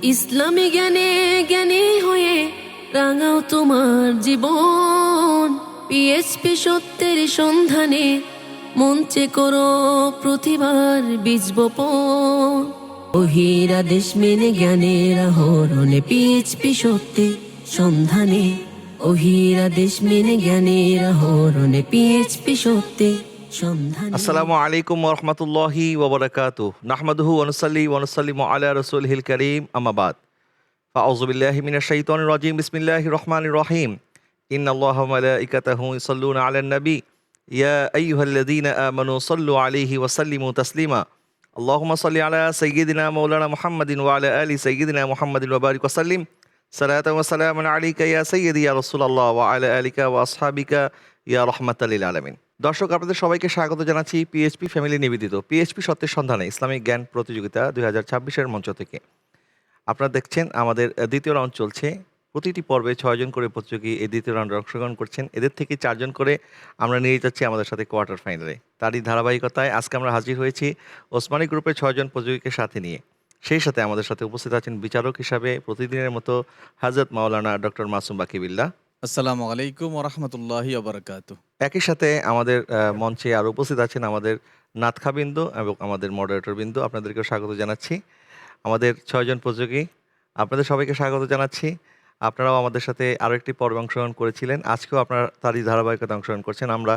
ইসলামী জ্ঞানে জ্ঞানী হয়ে রাঙাও তোমার জীবন। পিএইচপি সত্যের সন্ধানে মঞ্চে করো প্রতিবার বীজ বপন। ওহিরা দেশ মেনে জ্ঞানের আহরণে পিএইচপি সত্যের সন্ধানে। ওহিরা দেশ মেনে জ্ঞানের আহরণে পিএইচপি সত্যের সন্ধানে। আসসালামু আলাইকুম ওয়া রাহমাতুল্লাহি ওয়া বারাকাতুহু। নাহমাদুহু ওয়া নুসাল্লি ওয়া নুসাল্লিমু আলা রাসূলিহিল কারীম, আম্মা বাদ। ফাআউযু বিল্লাহি মিনাশ শাইতানির রাজীম। বিসমিল্লাহির রহমানির রহিম। ইন্নাল্লাহা ওয়া মালাইকাতাহু ইউসাল্লুনা আলান নবী ইয়া আইয়ুহাল্লাযীনা আমানু সাল্লু আলাইহি ওয়া সাল্লিমু তাসলিমা। আল্লাহুম্মা সাল্লি আলা সাইয়্যিদিনা মাওলানা মুহাম্মাদিন ওয়া আলা আলি সাইয়্যিদিনা মুহাম্মাদিন ওয়া বারিক ওয়া সাল্লিম। সালাতান ওয়া সালামান আলাইকা ইয়া সাইয়্যিদি ইয়া রাসূলুল্লাহ ওয়া আলা আলিকা ওয়া আসহাবিকা ইয়া রাহমাতাল লিল আলামিন। দর্শক, আপনাদের সবাইকে স্বাগত জানাচ্ছি পিএইচপি ফ্যামিলি নিবেদিত পিএইচপি সত্যের সন্ধানে ইসলামিক জ্ঞান প্রতিযোগিতা 2026-এর মঞ্চ থেকে। আপনারা দেখছেন আমাদের দ্বিতীয় রাউন্ড চলছে। প্রতিটি পর্বে 6 জন করে প্রতিযোগী এই দ্বিতীয় রাউন্ডে অংশগ্রহণ করছেন। এদের থেকে 4 জন করে আমরা নিয়ে যাচ্ছি আমাদের সাথে কোয়ার্টার ফাইনালে। তারই ধারাবাহিকতায় আজকে আমরা হাজির হয়েছি ওসমানী গ্রুপের 6 জন প্রতিযোগীকে সাথে নিয়ে। সেই সাথে আমাদের সাথে উপস্থিত আছেন বিচারক হিসাবে প্রতিদিনের মতো হযরত মাওলানা ডক্টর মাসুম বাকিবিল্লাহ। আসসালামু আলাইকুম ওয়া রাহমাতুল্লাহি ওয়া বারাকাতুহু। একই সাথে আমাদের মঞ্চে আরও উপস্থিত আছেন আমাদের নাতখাবৃন্দ এবং আমাদের মডারেটরবৃন্দ। আপনাদেরকেও স্বাগত জানাচ্ছি। আমাদের 6 জন প্রতিযোগী, আপনাদের সবাইকে স্বাগত জানাচ্ছি। আপনারাও আমাদের সাথে আরও একটি পর্বে অংশগ্রহণ করেছিলেন। আজকেও আপনারা তারই ধারাবাহিকতা অংশগ্রহণ করছেন। আমরা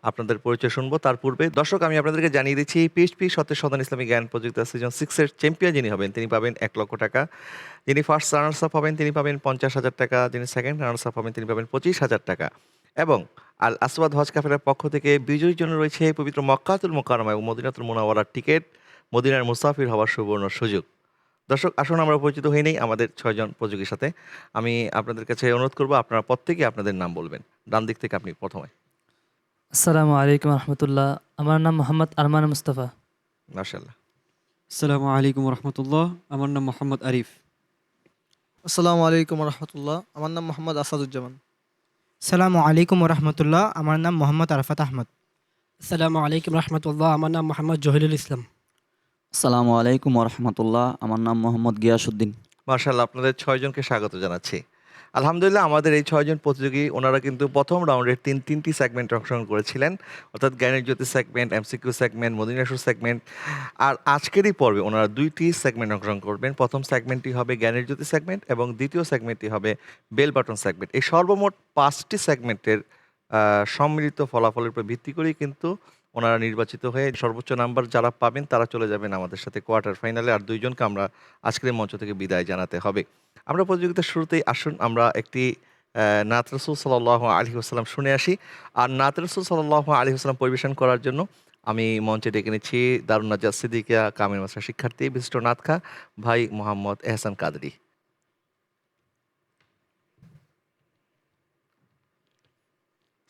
আপনাদের পরিচয় শুনবো। তার পূর্বে দর্শক, আমি আপনাদেরকে জানিয়ে দিচ্ছি পিএইচপি সত্যের সন্ধান ইসলামিক জ্ঞান প্রতিযোগিতা সিজন 6-এর চ্যাম্পিয়ন যিনি হবেন তিনি পাবেন 1 লক্ষ টাকা। যিনি ফার্স্ট রানার্স আপ হবেন তিনি পাবেন 50,000 টাকা। যিনি সেকেন্ড রানার্স আপ হবেন তিনি পাবেন 25,000 টাকা। এবং আল আসওয়াদ হজ ক্যাফের পক্ষ থেকে বিজয়ীর জন্য রয়েছে পবিত্র মক্কাতুল মুকাররমা এবং মদিনাতুল মুনাওয়ারার টিকিট, মদিনার মুসাফির হওয়ার সুবর্ণ সুযোগ। দর্শক, আসুন আমরা পরিচিত হয়ে নেই আমাদের 6 জন প্রতিযোগীর সাথে। আমি আপনাদের কাছে অনুরোধ করব আপনারা প্রত্যেকেই আপনাদের নাম বলবেন। ডান দিক থেকে আপনি প্রথমে। আসসালামু আলাইকুম রহমতুল্লাহ। আমার নাম মোহাম্মদ আরমান মুস্তাফা। মাশাআল্লাহ। আসসালামু আলাইকুম রহমতুল্লাহ। আমার নাম মোহাম্মদ আরিফ। আসসালামু আলাইকুম রহমতুল্লাহ। আমার নাম মোহাম্মদ আসাদুজ্জামান। আসসালামু আলাইকুম রহমতুল্লাহ। আমার নাম মোহাম্মদ আরাফাত আহমদ। আসসালামু আলাইকুম রহমতুল্লাহ। আমার নাম মোহাম্মদ জহিরুল ইসলাম। আসসালামু আলাইকুম রহমতুল্লাহ। আমার নাম মোহাম্মদ গিয়াসউদ্দিন। মাশাআল্লাহ, আপনাদের 6 জনকে স্বাগত জানাচ্ছি। আলহামদুলিল্লাহ, আমাদের এই 6 জন প্রতিযোগী ওনারা কিন্তু প্রথম রাউন্ডের তিনটি সেগমেন্টে অংশগ্রহণ করেছিলেন, অর্থাৎ জ্ঞানের জ্যোতি সেগমেন্ট, এমসিকিউ সেগমেন্ট, মদিনাসুর সেগমেন্ট। আর আজকেরই পর্বে ওনারা 2টি সেগমেন্ট অংশগ্রহণ করবেন। প্রথম সেগমেন্টটি হবে জ্ঞানের জ্যোতি সেগমেন্ট এবং দ্বিতীয় সেগমেন্টটি হবে বেল বাটন সেগমেন্ট। এই সর্বমোট 5টি সেগমেন্টের সম্মিলিত ফলাফলের উপর ভিত্তি করেই কিন্তু ওনারা নির্বাচিত হয়ে সর্বোচ্চ নাম্বার যারা পাবেন তারা চলে যাবেন আমাদের সাথে কোয়ার্টার ফাইনালে। আর 2 জনকে আমরা আজকের মঞ্চ থেকে বিদায় জানাতে হবে। আমরা প্রতিযোগিতার শুরুতেই আসুন আমরা একটি নাত রাসূল সাল্লাল্লাহু আলাইহি ওয়াসাল্লাম শুনে আসি। আর নাত রাসূল সাল্লাল্লাহু আলাইহি ওয়াসাল্লাম পরিবেশন করার জন্য আমি মঞ্চে ডেকে নিচ্ছি দারুন নাজাত সিদ্দিকিয়া কামিল মাদ্রাসার শিক্ষার্থী বিশিষ্ট নাতখা ভাই মোহাম্মদ এহসান কাদরি।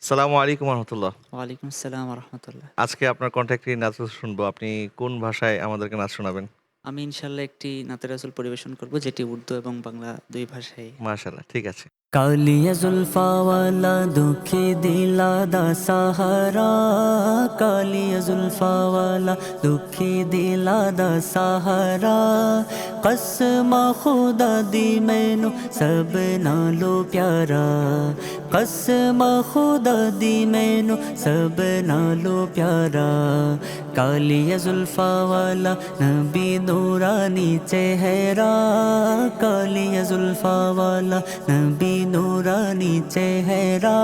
আসসালামু আলাইকুম রহমতুল্লাহ। ওয়ালাইকুম আসসালাম রহমতুল্লাহ। আজকে আপনার কণ্ঠে একটি নাচ শুনবো। আপনি কোন ভাষায় আমাদেরকে নাচ শোনাবেন? আমি ইনশাল্লাহ একটি নাতে রাসূল পরিবেশন করব, যেটি উর্দু এবং বাংলা 2 ভাষায়। মাশাআল্লাহ, ঠিক আছে। কালিয়া জুলফাওয়ালা দুঃখে দিলা দা সাহারা। কালিয়া জুলফাওয়ালা দুঃখে দিলা দা সাহারা। কসমা খুদা দি मैनू सब नालो प्यारा। कসমা खुदा दी मैनू सब नालो प्यारा। कालिया जुल्फावाला नबी नूरानी चेहरा। कालिया जुल्फावाला नबी नूरानी चेहरा।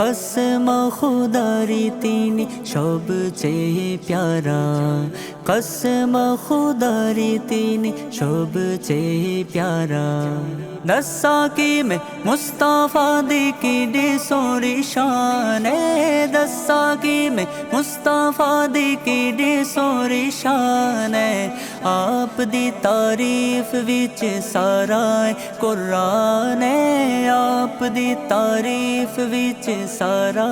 कসমা खुदारी তিনি সবচেয়ে প্যারা। কসমা খুদারি তিনি সবচেয়ে প্যারা। দসাকি মে মুস্তাফা दी की डी सोरी शान है। दसाकी में मुस्ताफा दी की डी सोरी शान है। आप दी तारीफ विच सारा कुरान है। आप दी तारीफ विच सारा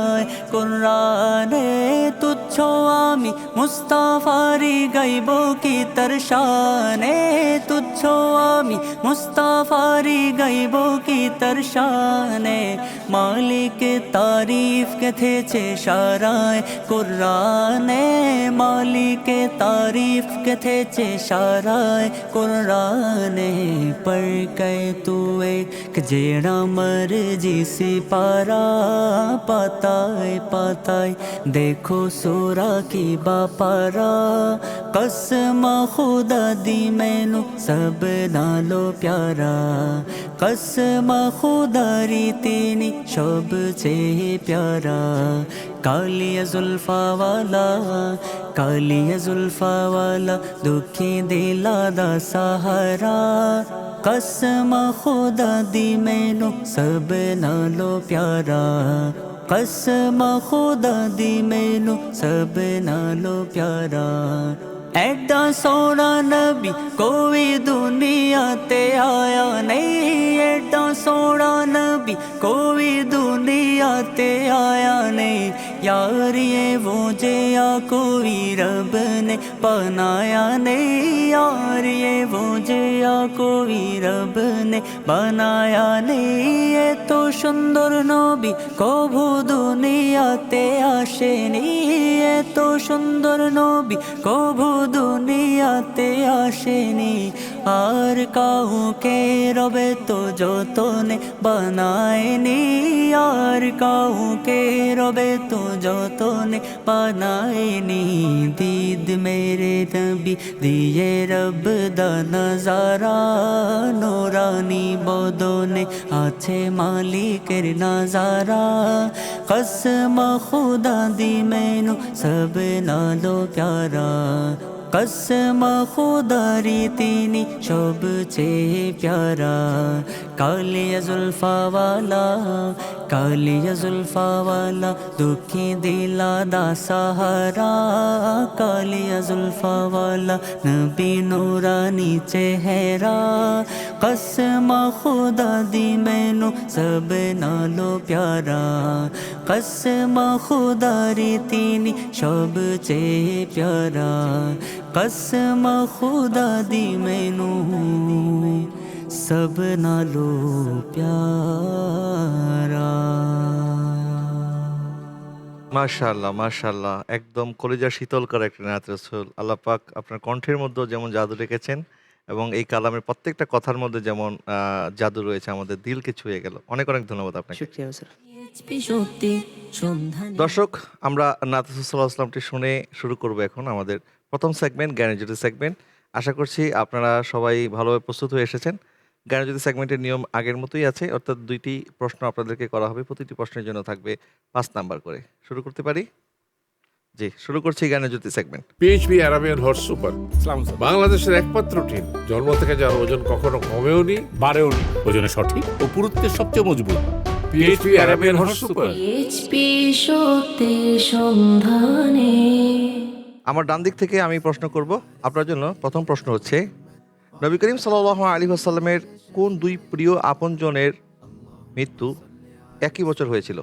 कुरान है। तुच्छो आमी मुस्ताफारी गाइबो की तरशान है। तुच्छ আছো আমি মুস্তাফারি গাইব কি তার শানে মালিক তারিফ কেথেছে সারায় কুরআনে মালিক तारीफ कथे चे शाराय कुराने पर कै तू एक जेड़ा मर्जी सी पारा पाताय पाताय देखो सूरा की बापारा कसम खुदा दी मैनू सब नालो प्यारा कसम खुदा री तेनी शब चे प्यारा कालिया जुल्फा वाला कालिया जुल्फा वाला दुखी दिला दा सहारा कसम खुदा दी मैनू सब नालो प्यारा कसम खुदा दी मैनू सब नालो प्यारा एडा सोना नबी कोई दुनिया ते आया नहीं एडा सोना नबी कोई दुनिया ते आया नहीं यार ये वो जिया कोई रब ने बनाया नहीं यार ये वो जिया कोई रब ने बनाया नहीं ये तो सुंदर नबी कभू दुनिया ते आशे नहीं ये तो सुंदर नबी कभू दुनियाते आशेनी आर काहू के रबे तो जो तो ने बनाएनी यार काहू के रबे तो जो तो ने बनाएनी दीद मेरे नबी दिए रब दा नजारा नूरानी बदने आछे मालिकेर नजारा कसम खुदा दी मैनू सब नालो प्यारा कसम खुदा री तीनी शब चे प्यारा कालिया जुल्फा वाला कालिया जुल्फा वाला दुखी दिला दा सहारा कालिया जुल्फा वाला नबी नूरानी चेहरा कसम खुदा दी मैनू सब नालो प्यारा कसम खुदा री तीनी शब चे प्यारा कसम खुदा दी मैनू सब नालो प्यारा মাশাআল্লাহ মাশাআল্লাহ একদম কলিজা শীতল করে একটা নাত রাসূল আল্লাহ পাক আপনার কণ্ঠের মধ্যে যেমন জাদু রেখেছেন এবং এই কালামের প্রত্যেকটা কথার মধ্যে যেমন জাদু রয়েছে আমাদের দিলকে ছুঁয়ে গেল অনেক অনেক ধন্যবাদ আপনাকে শুকরিয়া স্যার দর্শক আমরা নাত রাসূল সাল্লাল্লাহু আলাইহি ওয়াসাল্লামটি শুনে শুরু করব এখন আমাদের প্রথম সেগমেন্ট জ্ঞানজ্যোতি সেগমেন্ট আশা করছি আপনারা সবাই ভালোভাবে প্রস্তুত হয়ে এসেছেন জ্ঞানজ্যোতি সেগমেন্টের নিয়ম আগের মতোই আছে অর্থাৎ 2টি প্রশ্ন আপনাদেরকে করা হবে প্রতিটি প্রশ্নের জন্য থাকবে 5 নাম্বার করে শুরু করতে পারি জি শুরু করছি Gyanjyoti segment PHP Arabian horse super বাংলাদেশের একমাত্র টিম জন্ম থেকে যার ওজন কখনো কমেওনি বাড়েওনি ওজনে সঠিক ও পুরুত্বের সবচেয়ে মজবুত PHP Arabian horse super PHP শক্তির সন্ধানে আমার ডান দিক থেকে আমি প্রশ্ন করব আপনার জন্য প্রথম প্রশ্ন হচ্ছে নবী করিম সাল্লাল্লাহু আলাইহি ওয়াসাল্লামের কোন দুই প্রিয় আপনজনের মৃত্যু একই বছর হয়েছিল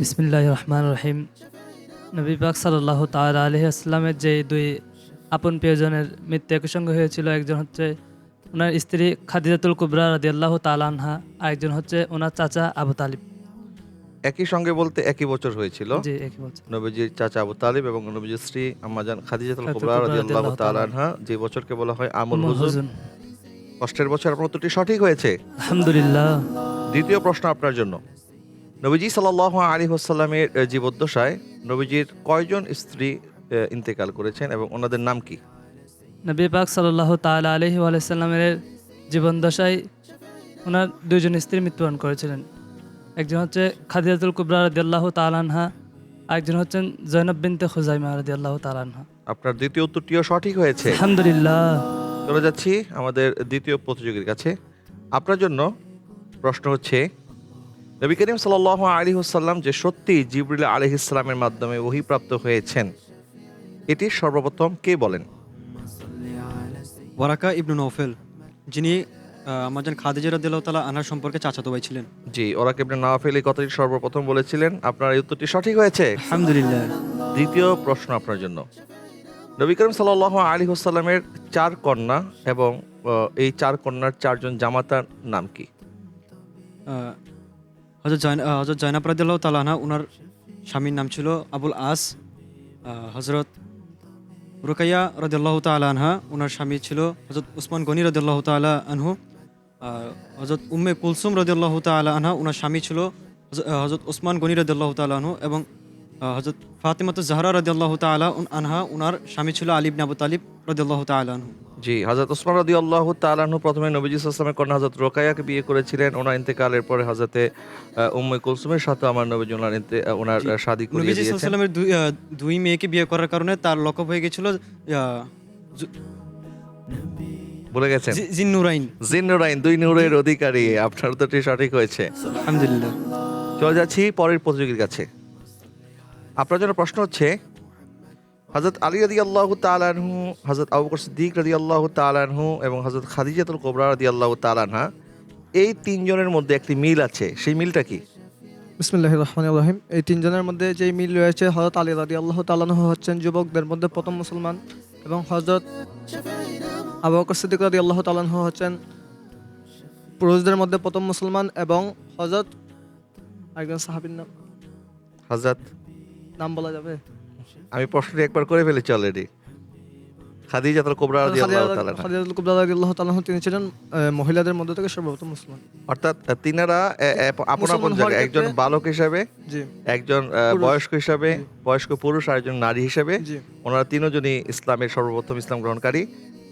বিসমিল্লাহির রহমানির রহিম নবী পাক সাল্লাল্লাহু তাআলা আলাইহি ওয়াসাল্লামের যে দুই আপন প্রিয়জনের মৃত্যু একই সঙ্গে হয়েছিল একজন হচ্ছে ওনার স্ত্রী খাদিজাতুল কুবরা রাদিয়াল্লাহু তাআলা আনহা আরেকজন হচ্ছে ওনার চাচা আবু তালিব একই সঙ্গে বলতে একই বছর হয়েছিল জি একই বছর নবীজির চাচা আবু তালিব এবং নবীজির স্ত্রী আম্মাজান খাদিজাতুল কুবরা রাদিয়াল্লাহু তাআলা আনহা যে বছরকে বলা হয় আমুল হুজুন কষ্টের বছর আপনার উত্তরটি সঠিক হয়েছে আলহামদুলিল্লাহ দ্বিতীয় প্রশ্ন আপনার জন্য নবীজি সাল্লাল্লাহু আলাইহি ওয়াসাল্লামের জীবদ্দশায় নবীজির কয়জন স্ত্রী ইন্তেকাল করেছেন এবং ওনাদের নাম কি নবী পাক সাল্লাল্লাহু তাআলা আলাইহি ওয়াসাল্লামের জীবন দশায় ওনার দুইজন স্ত্রী মৃত্যুবরণ করেছিলেন একজন হচ্ছে খাদিজাতুল কুবরা রাদিয়াল্লাহু তাআলা আনহা আরেকজন হচ্ছেন জয়নব বিনতে খুজাইমা রাদিয়াল্লাহু তাআলা আনহা আপনার দ্বিতীয় উত্তরটিও সঠিক হয়েছে আলহামদুলিল্লাহ চলে যাচ্ছি আমাদের দ্বিতীয় প্রতিযোগীর কাছে আপনার জন্য প্রশ্ন হচ্ছে নবী করিম সাল্লাল্লাহু আলাইহি ওয়াসাল্লাম যে সত্যি জিবরিল আলাইহিস সালামের মাধ্যমে ওহীপ্রাপ্ত হয়েছেন এটি সর্বপ্রথম কে বলেন ওয়ারাকা ইবনু নওফেল যিনি আমাজান খাদিজা রাদিয়াল্লাহু তাআলা আনহার সম্পর্কে চাচাতো ভাই ছিলেন জি ওরাকা ইবনে নাওফেল এই কথাটি সর্বপ্রথম বলেছিলেন আপনার এই উত্তরটি সঠিক হয়েছে আলহামদুলিল্লাহ দ্বিতীয় প্রশ্ন আপনার জন্য নবী করিম সাল্লাল্লাহু আলাইহি ওয়াসাল্লামের 4 কন্যা এবং এই 4 কন্যার 4 জন জামাতার নাম কি? হজরত জয়নাব রাদিয়াল্লাহু তাআলা আনহা, ওনার স্বামীর নাম ছিল আবুল আস। হজরত রুকাইয়া রাদিয়াল্লাহু তাআলা আনহা, ওনার স্বামী ছিল হজরত উসমান গনি রাদিয়াল্লাহু তাআলা আনহু। হজরত উম্মে কুলসুম রাদিয়াল্লাহু তাআলা আনহা, ওনার স্বামী ছিল হজরত উসমান গনি রাদিয়াল্লাহু তাআলা আনহু। এবং হজরত ফাতিমাতুজ জাহরা রাদিয়াল্লাহু তাআলা আনহা, ওনার স্বামী ছিল আলী ইবনে আবু তালিব রাদিয়াল্লাহু তাআলা আনহু। জি, হযরত ওসমান রাদিয়াল্লাহু তাআলা আনহু প্রথমে নবীজি সাল্লাল্লাহু আলাইহি ওয়াসাল্লামের কন্যা হযরত রুকাইয়াকে বিয়ে করেছিলেন। ওনার ইন্তেকালের পরে হযরতে উম্মে কুলসুমের সাথে আমার নবীজি ওনার শাদী করিয়ে নবীজি দিয়েছেন। সাল্লাল্লাহু আলাইহি ওয়াসাল্লামের দুই মেয়েকে বিয়ে করার কারণে তার লকব হয়ে গিয়েছিল বলে গেছেন জিন্নুরাইন। জিন্নুরাইন, 2 নূরের অধিকারী। আপনার উত্তরটি সঠিক হয়েছে। আলহামদুলিল্লাহ। চলে যাচ্ছি পরের প্রতিযোগীর কাছে। আপনার জন্য প্রশ্ন হচ্ছে, হযরত আলী রাদিয়াল্লাহু তাআলা আনহু, হযরত আবু বকর সিদ্দিক রাদিয়াল্লাহু তাআলা আনহু এবং হযরত খাদিজাতুল কুবরা রাদিয়াল্লাহু তাআলা আনহা, এই 3 জনের মধ্যে একটি মিল আছে, সেই মিলটা কি? বিসমিল্লাহির রহমানির রহিম। এই 3 জনের মধ্যে যে মিল রয়েছে, হযরত আলী রাদিয়াল্লাহু তাআলা আনহু হচ্ছেন যুবকদের মধ্যে প্রথম মুসলমান এবং হযরত আবু বকর সিদ্দিক রাদিয়াল্লাহু তাআলা আনহু হচ্ছেন পুরুষদের মধ্যে প্রথম মুসলমান এবং হযরত একজন সাহাবীর হযরত নাম বলা যাবে? আমি প্রশ্নটি একবার করে ফেলেছি অলরেডি। খাদিজাতুল কুবরা রাদিয়াল্লাহু তাআলা আনহা। খাদিজাতুল কুবরা রাদিয়াল্লাহু তাআলা আনহা, তিনি ছিলেন মহিলাদের মধ্যে থেকে সর্বপ্রথম মুসলমান। অর্থাৎ তিনারা আপন আপন জায়গায়, একজন বালক হিসাবে, জি, একজন বয়স্ক হিসাবে, বয়স্ক পুরুষ আর একজন নারী হিসাবে, জি, ওনারা তিনজনই ইসলামের সর্বপ্রথম ইসলাম গ্রহণকারী।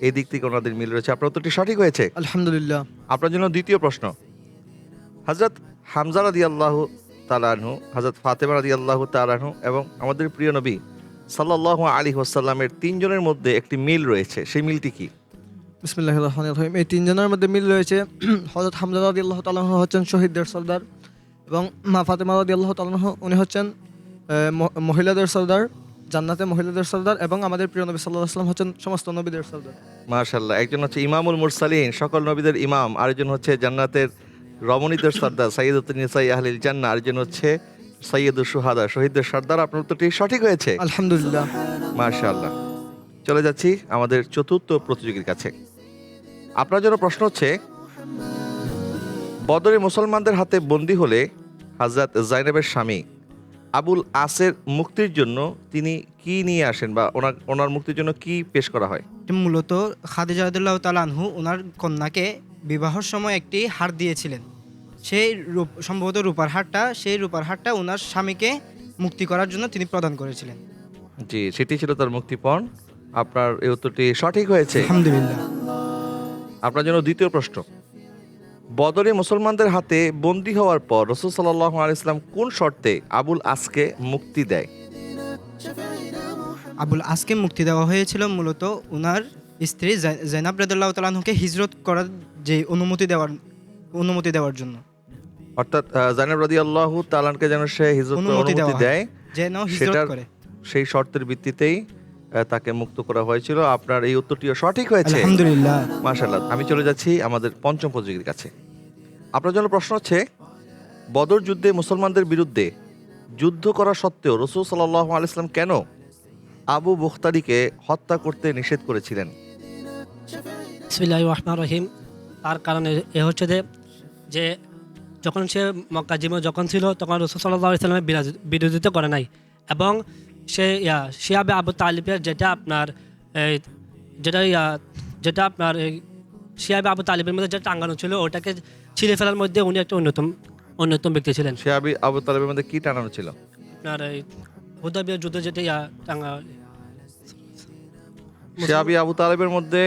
এই দিক থেকে ওনাদের মিল রয়েছে। আপনার উত্তরটি সঠিক হয়েছে। আলহামদুলিল্লাহ। আপনার জন্য দ্বিতীয় প্রশ্ন। হযরত হামজা রাদিয়াল্লাহু তাআলা আনহু, হযরত ফাতেমা রাদিয়াল্লাহু তাআলা আনহু এবং আমাদের প্রিয় নবী সাল্লাল্লাহু আলাইহি ওয়াসাল্লামের 3 জনের মধ্যে একটি মিল রয়েছে, সেই মিলটি কি? বিসমিল্লাহির রহমানির রহিম। এই 3 জনের মধ্যে মিল রয়েছে। হযরত হামজা রাদিয়াল্লাহু তাআলা আনহু হচ্ছেন শহীদদের সর্দার এবং মা ফাতেমা রাদিয়াল্লাহু তাআলা আনহা, উনি হচ্ছেন মহিলাদের সর্দার, জান্নাতে মহিলাদের সর্দার এবং আমাদের প্রিয় নবী সাল্লাল্লাহু আলাইহি ওয়াসাল্লাম হচ্ছেন সমস্ত নবীদের সর্দার। মাশাআল্লাহ। একজন হচ্ছে ইমামুল মুরসালিন, সকল নবীদের ইমাম, আরেকজন হচ্ছে জান্নাতের রমণীদের সর্দার সাইয়্যিদাতুন নিসাই আহলিল জান্নাহ, আরেকজন হচ্ছে সাইয়্যিদুশ শুহাদা, শহীদদের সর্দার। আপনার উত্তরটি সঠিক হয়েছে। আলহামদুলিল্লাহ। মাশাআল্লাহ। চলে যাচ্ছি আমাদের চতুর্থ প্রতিযোগীর কাছে। আপনার জন্য প্রশ্ন হচ্ছে, বদরে মুসলমানদের হাতে বন্দী হলে হযরত যায়েনবের স্বামী আবুল আসের মুক্তির জন্য তিনি কি নিয়ে আসেন বা ওনার মুক্তির জন্য কি পেশ করা হয়? মূলত খাদিজা রাদিয়াল্লাহু তাআলা আনহু ওনার কন্যাকে বিবাহের সময় একটি হার দিয়েছিলেন। সেই সম্ভবত রূপার হারটা, সেই রূপার হারটা ওনার স্বামীকে মুক্তি করার জন্য তিনি প্রদান করেছিলেন। জি, সেটি ছিল তার মুক্তিপণ। আপনার এই উত্তরটি সঠিক হয়েছে। আলহামদুলিল্লাহ। আপনার জন্য দ্বিতীয় প্রশ্ন। বদরে মুসলমানদের হাতে বন্দী হওয়ার পর রাসূল সাল্লাল্লাহু আলাইহি ওয়াসাল্লাম কোন শর্তে আবুল আসকে মুক্তি দেয়? আবুল আসকে মুক্তি দেওয়া হয়েছিল মূলত ওনার স্ত্রী যায়েনব রাদিয়াল্লাহু তাআলা আনহুকে হিজরত করার যে অনুমতি দেওয়ার জন্য। অর্থাৎ যায়েনব রাদিয়াল্লাহু তাআলা আনহাকে যেন সে হিজরতের অনুমতি দেয়, যেন হিজরত করে, সেই শর্তের ভিত্তিতেই তাকে মুক্ত করা হয়েছিল। আপনার এই উত্তরটিও সঠিক হয়েছে। আলহামদুলিল্লাহ। মাশাআল্লাহ। আমি চলে যাচ্ছি আমাদের পঞ্চম প্রতিযোগীর কাছে। আপনার জন্য প্রশ্ন হচ্ছে, বদর যুদ্ধে মুসলমানদের বিরুদ্ধে যুদ্ধ করা সত্ত্বেও রাসূল সাল্লাল্লাহু আলাইহি ওয়াসাল্লাম কেন আবু বখতারিকে হত্যা করতে নিষেধ করেছিলেন? বিসমিল্লাহির রহমানির রহিম। তার কারণ এ হচ্ছে যে যখন সে মক্কা জীবন যখন ছিল তখন রাসূল সাল্লাল্লাহু আলাইহি ওয়াসাল্লামের বিরোধিতা করে নাই এবং সে শিয়াবে আবু তালিবের যেটা আপনার শিয়াবে আবু তালিবের মধ্যে যেটা টাঙ্গানো ছিল ওটাকে ছিঁড়ে ফেলার মধ্যে উনি একটা অন্যতম ব্যক্তি ছিলেন। শিয়াবে আবু তালিবের মধ্যে কি টানানো ছিল? আপনার এই হুদায়বিয়ার যুদ্ধে যেটা শিয়াবে আবু তালিবের মধ্যে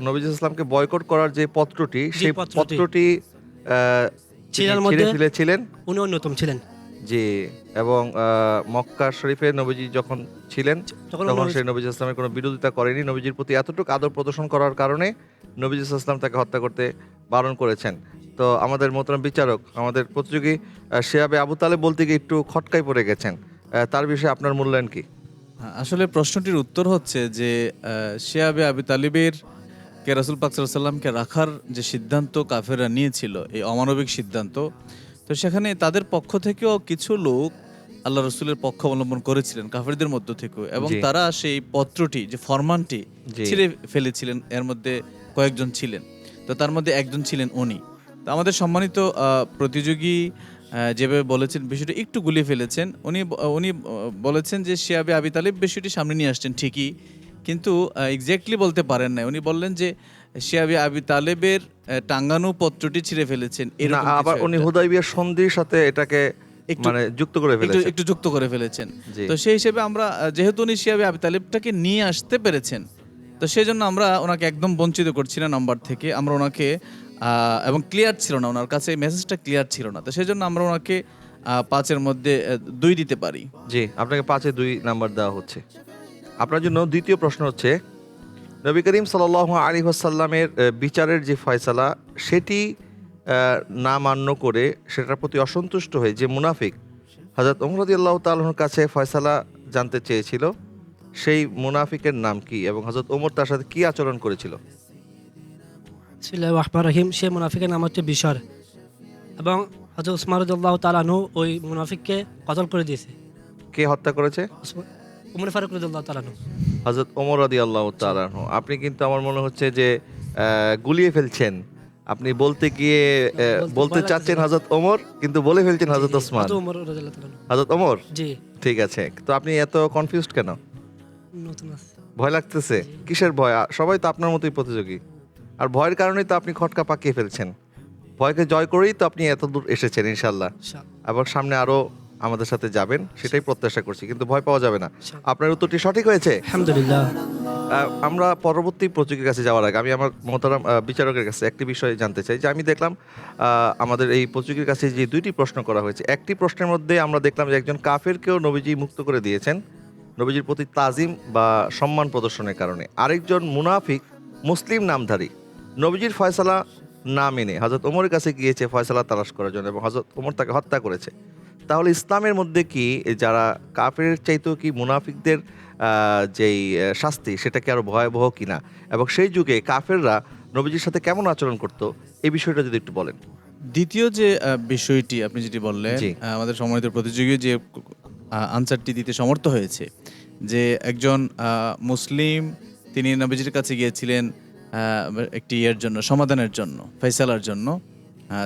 নবী ইসলামকে বয়কট করার যে পত্রটি, সেই পত্রটি ছিঁড়ে ফেলেছিলেন, উনি অন্যতম ছিলেন। জি, এবং মক্কা শরীফে নবীজি যখন ছিলেন তখন সেই নবী ইসলামের কোনো বিরোধিতা করেনি। নবীজির প্রতি এতটুকু আদর প্রদর্শন করার কারণে নবী ইসলাম তাকে হত্যা করতে বারণ করেছেন। তো আমাদের মোহতারাম বিচারক, আমাদের প্রতিযোগী শিয়াবে আবু তালেব বলতে গিয়ে একটু খটকায় পড়ে গেছেন, তার বিষয়ে আপনার মূল্যায়ন কি? আসলে প্রশ্নটির উত্তর হচ্ছে যে শিয়াবে আবু তালিবের কে রাসূল পাক সাল্লাল্লাহু আলাইহি ওয়াসাল্লামকে রাখার যে সিদ্ধান্ত কাফেররা নিয়েছিল, এই অমানবিক সিদ্ধান্ত, তো সেখানে তাদের পক্ষ থেকেও কিছু লোক আল্লাহ রসুলের পক্ষ অবলম্বন করেছিলেন কাফেরদের মধ্য থেকে, এবং জি। তারা সেই পত্রটি, যে ফরমানটি জি। ছিঁড়ে ফেলেছিলেন। এর মধ্যে কয়েকজন ছিলেন, তো তার মধ্যে একজন ছিলেন উনি। তো আমাদের সম্মানিত প্রতিযোগী যেভাবে বলেছেন, বিষয়টি একটু গুলিয়ে ফেলেছেন। উনি বলেছেন যে শিয়াবে আবি তালিব বিষয়টি সামনে নিয়ে আসছেন ঠিকই, কিন্তু এক্স্যাক্টলি বলতে পারেন না। উনি বললেন যে শিয়াবে আবি তালেবের টাঙ্গানো পত্রটি ছিঁড়ে ফেলেছেন, না, এরকম আবার কিছু উনি একটা। হুদাইবিয়ার সন্ধির সাথে এটাকে একটু- মানে যুক্ত করে একটু ফেলেছেন। একটু যুক্ত করে ফেলেছেন। জি। তো সেই হিসেবে আমরা যেহেতু উনি শিয়াবে আবি তালিবটাকে নিয়ে আসতে পেরেছেন, তো সেই জন্য আমরা ওনাকে একদম বঞ্চিত করছি না নাম্বার থেকে। আমরা ওনাকে এবং ক্লিয়ার ছিল না, ওনার কাছে মেসেজটা ক্লিয়ার ছিল না, তো সেই জন্য আমরা ওনাকে 5-এর মধ্যে 2 দিতে পারি। জি, আপনাকে 5-এ 2 নাম্বার দেওয়া হচ্ছে। আপনার জন্য দ্বিতীয় প্রশ্ন হচ্ছে, নবী করিম সাল্লাল্লাহু আলাইহি ওয়াসাল্লামের বিচারের যে ফয়সালা সেটি না মান্য করে সেটার প্রতি অসন্তুষ্ট হয়ে যে মুনাফিক হযরত ওমর রাদিয়াল্লাহু তাআলার কাছে ফয়সালা জানতে চেয়েছিল, সেই মুনাফিকের নাম কি এবং হযরত ওমর তার সাথে কি আচরণ করেছিল? বিসমিল্লাহির রহমানির রহিম। সে মুনাফিকের নাম হচ্ছে বিশর, এবং হযরত উসমান রাদিয়াল্লাহু তাআলা আনহু ওই মুনাফিককে কতল করে দিয়েছে। কে হত্যা করেছে? উমর ফারুক রাদিয়াল্লাহু তাআলা আনহু। হযরত ওমর রাদিয়াল্লাহু তাআলা আনহু। আপনি কিন্তু আমার মনে হচ্ছে যে গুলিয়ে ফেলছেন। আপনি বলতে গিয়ে বলতে ভয় চাচ্ছেন লাগতেছে। হযরত ওমর, কিন্তু বলে ফেলছেন হযরত ওসমান। হযরত উমর রাদিয়াল্লাহু তাআলা আনহু। হযরত ওমর, জি, ঠিক আছে। তো আপনি এত কনফিউজড কেন? নতুন আছে। ভয় লাগতেছে? কিসের ভয়? সবাই তো আপনার মতোই প্রতিযোগী, আর ভয়ের কারণেই তো আপনি খটকা পাকিয়ে ফেলছেন। ভয়কে জয় করেই তো আপনি এত দূর এসেছেন ইনশাল্লাহ, এবং সামনে আরো আমাদের সাথে যাবেন, সেটাই প্রত্যাশা করছি। কিন্তু ভয় পাওয়া যাবে না। আপনার উত্তরটি সঠিক হয়েছে। আলহামদুলিল্লাহ। আমরা পরবর্তী প্রতিযোগীর কাছে যাওয়ার আগে আমি আমার মোহতারাম বিচারকের কাছে একটি বিষয় জানতে চাই, যে আমি দেখলাম আমাদের এই প্রতিযোগীর কাছে যে 2টি প্রশ্ন করা হয়েছে, একটি প্রশ্নের মধ্যে আমরা দেখলাম যে একজন কাফেরকেও নবীজি মুক্ত করে দিয়েছেন নবীজির প্রতি তাজিম বা সম্মান প্রদর্শনের কারণে। আরেকজন মুনাফিক মুসলিম নামধারী নবীজির ফয়সালা না মেনে হযরত ওমরের কাছে গিয়েছে ফয়সালা তালাশ করার জন্য, এবং হযরত ওমর তাকে হত্যা করেছে। তাহলে ইসলামের মধ্যে কি যারা কাফের চাইতেও কি মুনাফিকদের যেই শাস্তি সেটা কি আরো ভয়াবহ কিনা, এবং সেই যুগে কাফেররা নবীজির সাথে কেমন আচরণ করত, এই বিষয়টা যদি একটু বলেন। দ্বিতীয় যে বিষয়টি আপনি যেটি বললেন, জি। আমাদের সম্মানিত প্রতিযোগী যে আনসারটি দিতে সমর্থ হয়েছে, যে একজন মুসলিম তিনি নবীজির কাছে গিয়েছিলেন একটি ইয়ের জন্য, সমাধানের জন্য, ফয়সালার জন্য।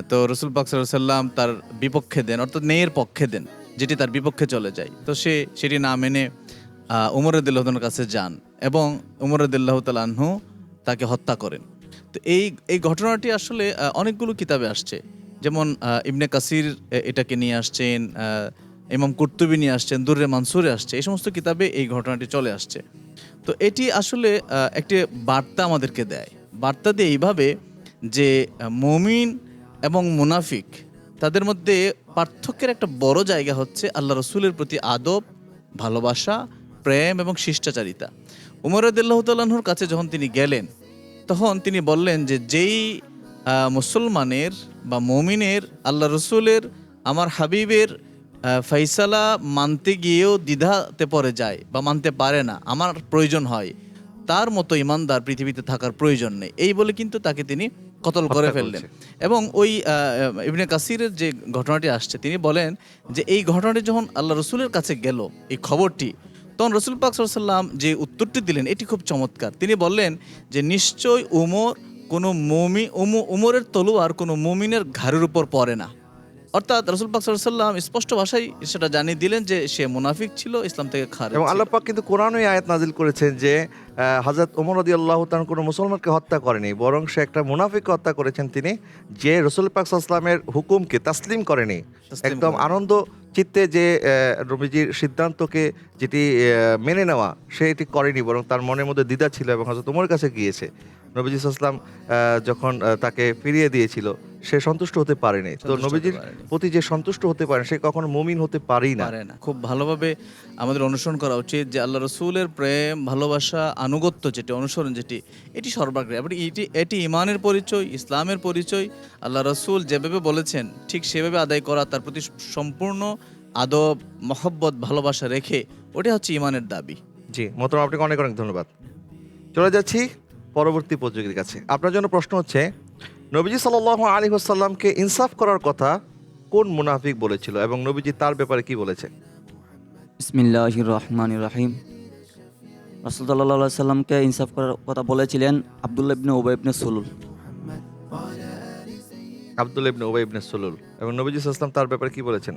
তো রসুল পাক সাল্লাল্লাহু আলাইহি ওয়াসাল্লাম তার বিপক্ষে দেন, অর্থাৎ ন্যায়ের পক্ষে দেন, যেটি তার বিপক্ষে চলে যায়। তো সে সেটি না মেনে উমর রাদিয়াল্লাহু তাআলার কাছে যান, এবং উমর রাদিয়াল্লাহু তাআলা আনহু তাকে হত্যা করেন। তো এই ঘটনাটি আসলে অনেকগুলো কিতাবে আসছে, যেমন ইবনে কাসির এটাকে নিয়ে আসছেন, ইমাম কুরতুবী নিয়ে আসছেন, দুররে মানসুরে আসছে, এই সমস্ত কিতাবে এই ঘটনাটি চলে আসছে। তো এটি আসলে একটি বার্তা আমাদেরকে দেয়। বার্তা দিয়ে এইভাবে যে মুমিন এবং মুনাফিক তাদের মধ্যে পার্থক্যের একটা বড় জায়গা হচ্ছে আল্লাহ রসুলের প্রতি আদব, ভালোবাসা, প্রেম এবং শিষ্টাচারিতা। উমর রাদিয়াল্লাহু তাআলা আনহুর কাছে যখন তিনি গেলেন, তখন তিনি বললেন যে যেই মুসলমানের বা মুমিনের আল্লাহ রসুলের, আমার হাবিবের ফয়সালা মানতে গিয়েও দ্বিধাতে পড়ে যায় বা মানতে পারে না, আমার প্রয়োজন হয়, তার মতো ইমানদার পৃথিবীতে থাকার প্রয়োজন নেই, এই বলে কিন্তু তাকে তিনি কতল করে ফেললেন। এবং ওই ইবনে কাসিরের যে ঘটনাটি আসছে, তিনি বলেন যে এই ঘটনাটি যখন আল্লাহ রসুলের কাছে গেল, এই খবরটি, তখন রসুল পাক সাল্লাল্লাহু আলাইহি ওয়াসাল্লাম যে উত্তরটি দিলেন এটি খুব চমৎকার। তিনি বললেন যে নিশ্চয় উমর কোনো উমরের তলোয়ার কোনো মুমিনের ঘাড়ের উপর পড়ে না। অর্থাৎ রাসূল পাক সাল্লাল্লাহু আলাইহি ওয়াসাল্লাম স্পষ্ট ভাষায় সেটা জানিয়ে দিলেন যে সে মুনাফিক ছিল, ইসলাম থেকে খারিজ। এবং আল্লাহ পাক কিন্তু কোরআনে আয়াত নাজিল করেছেন যে হযরত ওমর রাদিয়াল্লাহু তাআলা কোনো মুসলমানকে হত্যা করেনি, বরং সে একটা মুনাফিককে হত্যা করেছেন তিনি, যে রাসূল পাক সাল্লাল্লাহু আলাইহি ওয়াসাল্লামের হুকুমকে তাসলিম করেনি। একদম আনন্দ চিত্তে যে নবীজির সিদ্ধান্তকে যেটি মেনে নেওয়া, সে এটি করেনি, বরং তার মনের মধ্যে দ্বিধা ছিল এবং হযরত ওমরের কাছে গিয়েছে। নবীজি সাল্লাল্লাহু আলাইহি ওয়াসাল্লাম যখন তাকে ফিরিয়ে দিয়েছিল, সে সন্তুষ্ট হতে পারেনি। তো নবীজির প্রতি যে সন্তুষ্ট হতে পারে, সে কখনো মুমিন হতে পারেই না। খুব ভালোভাবে আমাদের অনুসরণ করা উচিত যে আল্লাহ রসুলের প্রেম, ভালোবাসা, আনুগত্য যেটি, অনুসরণ যেটি, এটি সর্বাগ্রে, এটি ইমানের পরিচয়, ইসলামের পরিচয়। আল্লাহ রসুল যেভাবে বলেছেন ঠিক সেভাবে আদায় করা, তার প্রতি সম্পূর্ণ আদব, মহব্বত, ভালোবাসা রেখে, ওটা হচ্ছে ইমানের দাবি। জি মোহতারাম, আপনাকে অনেক অনেক ধন্যবাদ। চলে যাচ্ছি পরবর্তী প্রতিযোগীর কাছে। আপনার জন্য প্রশ্ন হচ্ছে, নবীজি সাল্লাল্লাহু আলাইহি ওয়াসাল্লামকে ইনসাফ করার কথা কোন মুনাফিক বলেছিল এবং নবীজি তার ব্যাপারে কি বলেছে? বিসমিল্লাহির রহমানির রহিম। রাসূল সাল্লাল্লাহু আলাইহি সাল্লামকে ইনসাফ করার কথা বলেছিলেন আব্দুল্লাহ ইবনে উবাই ইবনে সুলুল। আব্দুল্লাহ ইবনে উবাই ইবনে সুলুল। এবং নবীজি সাল্লাল্লাহু আলাইহি ওয়াসাল্লাম তার ব্যাপারে কি বলেছেন?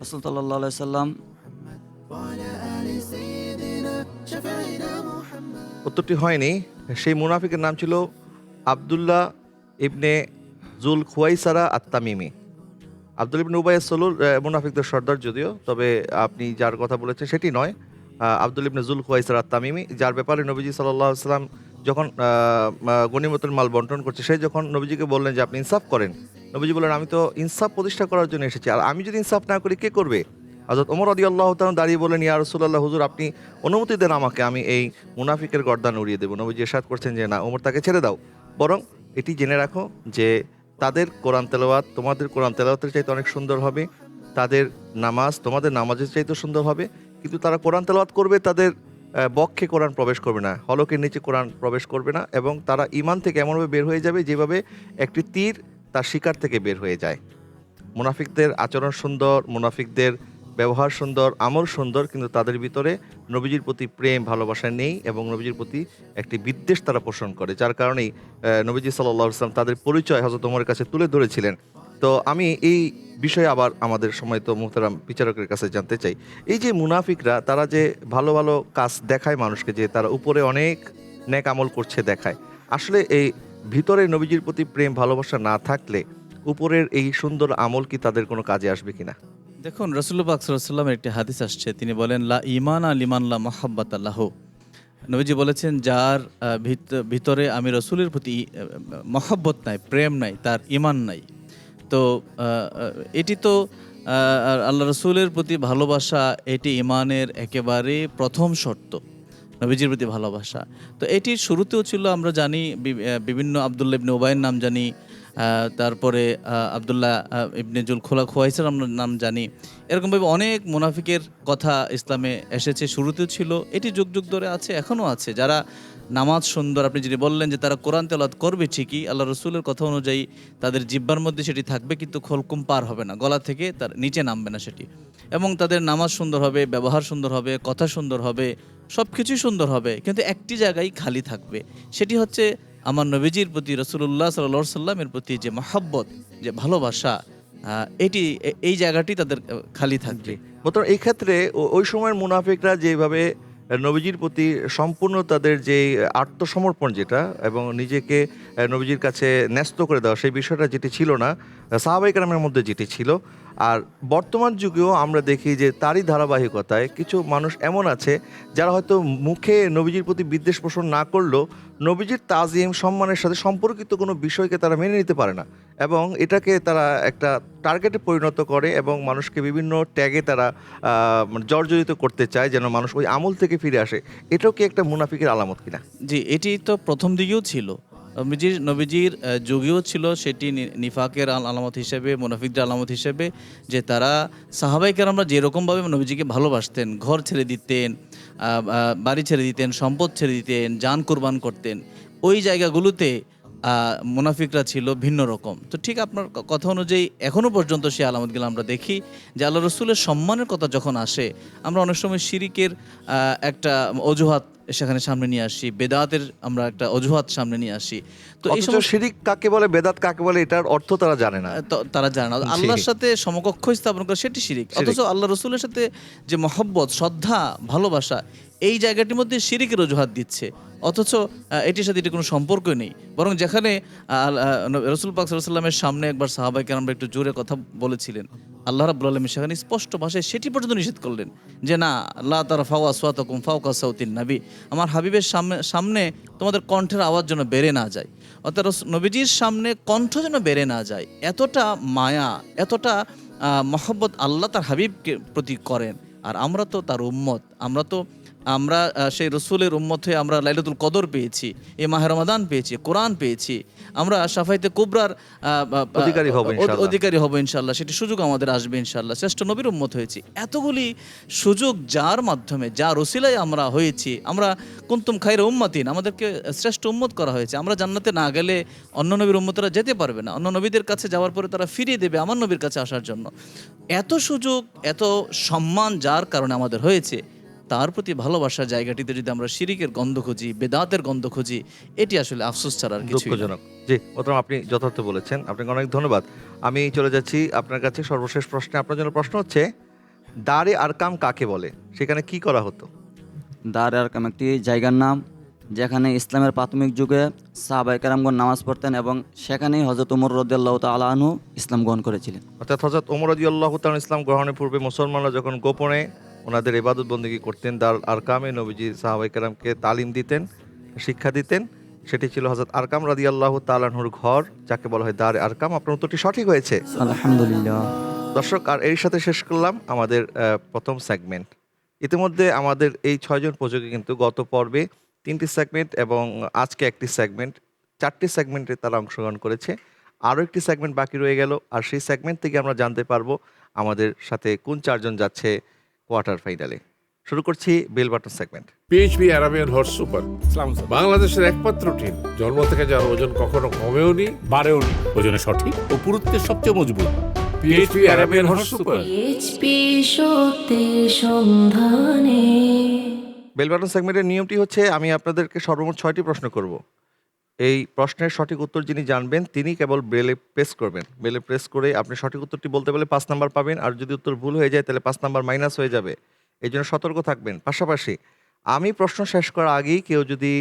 রাসূল সাল্লাল্লাহু আলাইহি সাল্লাম উত্তরটি হয়নি। সেই মুনাফিকের নাম ছিল আব্দুল্লাহ ইবনে জুল খুয়াইসারা আত-তামিমি। আব্দুল ইবনে উবাই সুলুল মুনাফিকদের সর্দার যদিও, তবে আপনি যার কথা বলেছেন সেটি নয়। আব্দুল ইবনে জুল খুয়াইসারা আত-তামিমি, যার ব্যাপারে নবীজি সাল্লাল্লাহু আলাইহি ওয়াসাল্লাম যখন গনিমতের মাল বন্টন করছে, সে যখন নবীজিকে বললেন যে আপনি ইনসাফ করেন, নবীজি বললেন আমি তো ইনসাফ প্রতিষ্ঠা করার জন্য এসেছি, আর আমি যদি ইনসাফ না করি কে করবে? হযরত ওমর রাদিয়াল্লাহু তাআলা দাঁড়িয়ে বলেন, ইয়া রাসূলুল্লাহ, হুজুর আপনি অনুমতি দেন আমাকে, আমি এই মুনাফিকের গর্দান উড়িয়ে দেবো। নবীজি ইরশাদ করছেন যে না, ওমর তাকে ছেড়ে দাও, বরং এটি জেনে রাখো যে তাদের কোরআন তেলাওয়াত তোমাদের কোরআন তেলাওয়াতের চাইতে অনেক সুন্দর হবে, তাদের নামাজ তোমাদের নামাজের চাইতে সুন্দর হবে, কিন্তু তারা কোরআন তেলাওয়াত করবে, তাদের বক্ষে কোরআন প্রবেশ করবে না, হলকের নিচে কোরআন প্রবেশ করবে না, এবং তারা ঈমান থেকে এমনভাবে বের হয়ে যাবে যেভাবে একটি তীর তার শিকার থেকে বের হয়ে যায়। মুনাফিকদের আচরণ সুন্দর, মুনাফিকদের ব্যবহার সুন্দর, আমল সুন্দর, কিন্তু তাদের ভিতরে নবীজির প্রতি প্রেম ভালোবাসা নেই এবং নবীজির প্রতি একটি বিদ্বেষ তারা পোষণ করে, যার কারণেই নবীজি সাল্লাল্লাহু আলাইহি ওয়াসাল্লাম তাদের পরিচয় হযরত ওমরের কাছে তুলে ধরেছিলেন। তো আমি এই বিষয়ে আবার আমাদের সম্মানিত মুহতারাম বিচারকের কাছে জানতে চাই, এই যে মুনাফিকরা তারা যে ভালো ভালো কাজ দেখায় মানুষকে, যে তারা উপরে অনেক নেক আমল করছে দেখায়, আসলে এই ভিতরে নবীজির প্রতি প্রেম ভালোবাসা না থাকলে উপরের এই সুন্দর আমল কি তাদের কোনো কাজে আসবে কিনা? দেখুন, রাসূলুল্লাহ পাক সাল্লাল্লাহু আলাইহি ওয়াসাল্লামের একটি হাদিস আসছে, তিনি বলেন লা ঈমানা লিমান লা মুহাব্বাতা লাহু। নবীজি বলেছেন যার ভিতরে আমি রাসূলের প্রতি মহব্বত নাই, প্রেম নাই, তার ঈমান নাই। তো এটি তো আল্লাহ রাসূলের প্রতি ভালোবাসা, এটি ঈমানের একেবারে প্রথম শর্ত, নবীজির প্রতি ভালোবাসা। তো এটির শুরুতেও ছিল, আমরা জানি বিভিন্ন আব্দুল্লাহ ইবনে উবাইয়ের নাম জানি, তারপরে আব্দুল্লাহ ইবনে জুল খুয়াইসার নাম জানি, এরকমভাবে অনেক মুনাফিকের কথা ইসলামে এসেছে, শুরুতেও ছিল, এটি যুগ যুগ ধরে আছে, এখনও আছে। যারা নামাজ সুন্দর, আপনি যিনি বললেন যে তারা কোরআন তেলাওয়াত করবে ঠিকই, আল্লাহ রসুলের কথা অনুযায়ী তাদের জিহ্বার মধ্যে সেটি থাকবে, কিন্তু খলকুম পার হবে না, গলা থেকে তার নিচে নামবে না সেটি, এবং তাদের নামাজ সুন্দর হবে, ব্যবহার সুন্দর হবে, কথা সুন্দর হবে, সব কিছুই সুন্দর হবে, কিন্তু একটি জায়গায় খালি থাকবে, সেটি হচ্ছে আমার নবীজির প্রতি, রাসূলুল্লাহ সাল্লাল্লাহু আলাইহি সাল্লামের প্রতি যে মহব্বত, যে ভালোবাসা, এটি এই জায়গাটি তাদের খালি থাকবে। মতো এই ক্ষেত্রে ওই সময়ের মুনাফিকরা যেভাবে নবীজির প্রতি সম্পূর্ণ তাদের যে আত্মসমর্পণ যেটা, এবং নিজেকে নবীজির কাছে ন্যস্ত করে দেওয়া, সেই বিষয়টা যেটি ছিল না সাহাবায়ে কেরামের মধ্যে, যেটি ছিল। আর বর্তমান যুগেও আমরা দেখি যে তারই ধারাবাহিকতায় কিছু মানুষ এমন আছে যারা হয়তো মুখে নবীজির প্রতি বিদ্বেষ পোষণ না করলেও নবীজির তাজিম সম্মানের সাথে সম্পর্কিত কোনো বিষয়কে তারা মেনে নিতে পারে না, এবং এটাকে তারা একটা টার্গেটে পরিণত করে, এবং মানুষকে বিভিন্ন ট্যাগে তারা জর্জরিত করতে চায় যেন মানুষ ওই আমল থেকে ফিরে আসে। এটাও কি একটা মুনাফিকের আলামত কিনা? জি, এটি তো প্রথম দিকেও ছিল, নবীজির যুগেও ছিল, সেটি নিফাকের আলামত হিসেবে, মুনাফিকদের আলামত হিসেবে, যে তারা সাহাবায়ে কেরামরা যেরকমভাবে নবীজিকে ভালোবাসতেন, ঘর ছেড়ে দিতেন, বাড়ি ছেড়ে দিতেন, সম্পদ ছেড়ে দিতেন, জান কুরবান করতেন, ওই জায়গাগুলোতে মুনাফিকরা ছিল ভিন্ন রকম। তো ঠিক আপনার কথা অনুযায়ী এখনও পর্যন্ত সেই আলামতগুলো আমরা দেখি, যে আল্লাহ রসুলের সম্মানের কথা যখন আসে, আমরা অনেক সময় শিরিকের একটা অজুহাত সেখানে সামনে নিয়ে আসি, বেদাতের আমরা একটা অজুহাত সামনে নিয়ে আসি। তো এই সময় শিরিক কাকে বলে, বেদাত কাকে বলে, এটার অর্থ তারা জানে না, তারা জানে না। আল্লাহর সাথে সমকক্ষ স্থাপন করে সেটি শিরিক, অথচ আল্লাহ রসুলের সাথে যে মহব্বত, শ্রদ্ধা, ভালোবাসা, এই জায়গাটির মধ্যে শিরিকের অজুহাত দিচ্ছে, অথচ এটির সাথে এটি কোনো সম্পর্কই নেই। বরং যেখানে রাসূল পাক সাল্লাল্লাহু আলাইহি ওয়াসাল্লামের সামনে একবার সাহাবায়ে কেরামরা একটু জোরে কথা বলেছিলেন, আল্লাহ রাব্বুল আলামিন সেখানে স্পষ্ট ভাষায় সেটি পর্যন্ত নিষেধ করলেন যে না, লা তারফাউ আসওয়াতাকুম ফাওকা সাউতিন নবী, আমার হাবিবের সামনে তোমাদের কণ্ঠের আওয়াজ যেন বেড়ে না যায়, অর্থাৎ নবীজির সামনে কণ্ঠ যেন বেড়ে না যায়। এতটা মায়া, এতটা মহব্বত আল্লাহ তার হাবিবকে প্রতি করেন, আর আমরা তো তার উম্মত, আমরা তো আমরা সেই রসুলের উম্মত হয়ে আমরা লাইলাতুল কদর পেয়েছি, এই মাহে রমাদান পেয়েছি, কোরআন পেয়েছি, আমরা শাফাইতে কুবরার অধিকারী হব ইনশাআল্লাহ। অধিকারী হব ইনশাআল্লাহ, সেটি সুযোগ আমাদের আসবে ইনশাআল্লাহ। শ্রেষ্ঠ নবীর উম্মত হয়েছি, এতগুলি সুযোগ যার মাধ্যমে, যার ওসিলায় আমরা হয়েছি, আমরা কুনতুম খায়রা উম্মাতিন, আমাদেরকে শ্রেষ্ঠ উম্মত করা হয়েছে। আমরা জান্নাতে না গেলে অন্য নবীর উম্মতরা যেতে পারবে না, অন্য নবীদের কাছে যাওয়ার পরে তারা ফিরিয়ে দেবে আমার নবীর কাছে আসার জন্য। এত সুযোগ, এত সম্মান যার কারণে আমাদের হয়েছে, তার প্রতি ভালোবাসার জায়গাটিতে যদি আমরা শিরিকের গন্ধ খুঁজি, বেদাতের গন্ধ খুঁজি, এটি আসলে আফসোস ছাড়া আর কিছু না। দুঃখজনক। জি মোহতারাম, আপনি যথার্থ বলেছেন, আপনাকে অনেক ধন্যবাদ। আমি চলে যাচ্ছি আপনার কাছে সর্বশেষ প্রশ্নে। আপনার জন্য প্রশ্ন হচ্ছে, দারে আরকাম কাকে বলে, সেখানে কি করা হতো? দার আরকাম একটি জায়গার নাম, যেখানে ইসলামের প্রাথমিক যুগে সাহাবায়ে কেরামগণ নামাজ পড়তেন এবং সেখানেই হযরত ওমর রাদিয়াল্লাহু তাআলা আনহু ইসলাম গ্রহণ করেছিলেন। অর্থাৎ হযরত ওমর রাদিয়াল্লাহু তাআলা ইসলাম গ্রহণের পূর্বে মুসলমানরা যখন গোপনে ওনাদের ইবাদত বন্দেগী করতেন, দার আরকামে নবীজি সাহাবায়ে কেরামকে তালিম দিতেন, শিক্ষা দিতেন, সেটি ছিল হযরত আরকাম রাদিয়াল্লাহু তাআলা আনহুর ঘর, যাকে বলা হয় দারে আরকাম। আপনার উত্তরটি সঠিক হয়েছে, আলহামদুলিল্লাহ। দর্শক। আর এর সাথে শেষ করলাম আমাদের প্রথম সেগমেন্ট। ইতিমধ্যে আমাদের এই 6 জন প্রযোজক কিন্তু গত পর্বে 3টি সেগমেন্ট এবং আজকে একটি সেগমেন্ট, 4টি সেগমেন্টে তারা অংশগ্রহণ করেছে। আরও একটি সেগমেন্ট বাকি রয়ে গেল, আর সেই সেগমেন্ট থেকে আমরা জানতে পারবো আমাদের সাথে কোন 4 জন যাচ্ছে কোয়ার্টার ফাইনালে। শুরু করছি bell button segment. PHP Arabian horse super বাংলাদেশের একমাত্র টিম, জন্ম থেকে যার ওজন কখনো কমেও নি বাড়েও নি, ওজনে সঠিক ও পুরুত্বের সবচেয়ে মজবুত। PHP Arabian horse super. PHP সত্যের সন্ধানে। বেল বাটন সেগমেন্টের নিয়মটি হচ্ছে, আমি আপনাদেরকে সর্বমোট 6টি প্রশ্ন করব। এই প্রশ্নের সঠিক উত্তর যিনি জানবেন তিনি কেবল বেলে প্রেস করবেন। বেলে প্রেস করে আপনি সঠিক উত্তরটি বলতে পারলে 5 নাম্বার পাবেন, আর যদি উত্তর ভুল হয়ে যায় তাহলে 5 নাম্বার মাইনাস হয়ে যাবে। এই জন্য সতর্ক থাকবেন। পাশাপাশি আমি প্রশ্ন শেষ করার আগেই কেউ যদি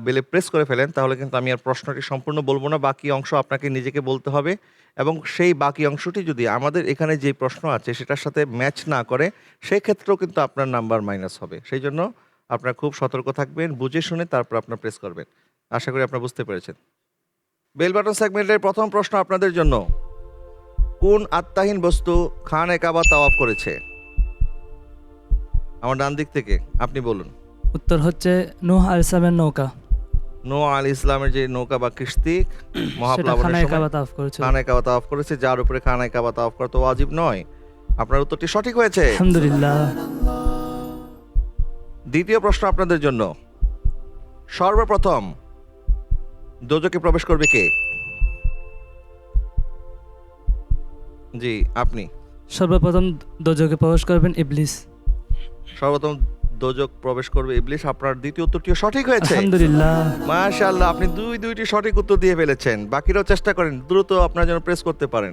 বেলে প্রেস করে ফেলেন, তাহলে কিন্তু আমি আর প্রশ্নটি সম্পূর্ণ বলবো না, বাকি অংশ আপনাকে নিজেকে বলতে হবে। এবং সেই বাকি অংশটি যদি আমাদের এখানে যে প্রশ্ন আছে সেটার সাথে ম্যাচ না করে, সেই ক্ষেত্রেও কিন্তু আপনার নাম্বার মাইনাস হবে। সেই জন্য আপনারা খুব সতর্ক থাকবেন, বুঝে শুনে তারপর আপনার প্রেস করবেন। আশা করি আপনারা বুঝতে পেরেছেন। বেল বাটন সেগমেন্টের প্রথম প্রশ্ন আপনাদের জন্য, কোন আত্মাহীন বস্তু খানে কাবা তাওয়াফ করেছে? আমার ডান দিক থেকে আপনি বলুন। উত্তর হচ্ছে নূহ আলাইহিস সালামের নৌকা। নূহ আলাইহিস সালামের যে নৌকা বা কিস্তি সেটা মহাপ্লাবনের খানায় সময় কাবা তাওয়াফ করেছিল। খানায় কাবা তাওয়াফ করেছে, যার উপরে খানায় কাবা তাওয়াফ করা তো ওয়াজিব নয়। আপনার উত্তরটি সঠিক হয়েছে, আলহামদুলিল্লাহ। দ্বিতীয় প্রশ্ন আপনাদের জন্য, সর্বপ্রথম দোজখে প্রবেশ করবে কে? জি আপনি। সর্বপ্রথম দোজখে প্রবেশ করবেন ইবলিস। সর্বপ্রথম দোজখ প্রবেশ করবে ইবলিস। আপনার দ্বিতীয় উত্তরটিও সঠিক হয়েছে, আলহামদুলিল্লাহ। মাশাআল্লাহ। আপনি দুইটি সঠিক উত্তর দিয়ে ফেলেছেন। বাকিরাও চেষ্টা করেন দ্রুত আপনারা যেন প্রেস করতে পারেন,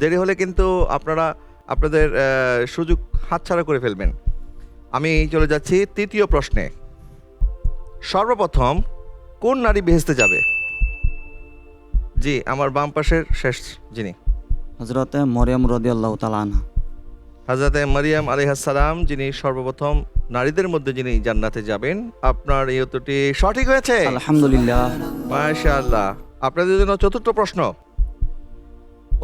দেরি হলে কিন্তু আপনারা আপনাদের সুযোগ হাতছাড়া করে ফেলবেন। আমি চলে যাচ্ছি তৃতীয় প্রশ্নে। সর্বপ্রথম কোন নারী বেহেশতে যাবে? জি আমার বাম পাশের শেষ যিনি, হযরতে মরিয়ম রাদিয়াল্লাহু তাআলা আনহা। হযরতে মারিয়াম আলাইহিস সালাম যিনি সর্বপ্রথম নারীদের মধ্যে যিনি জান্নাতে যাবেন। আপনার এই উত্তরটি সঠিক হয়েছে, আলহামদুলিল্লাহ। মাশাআল্লাহ। আপনাদের জন্য চতুর্থ প্রশ্ন,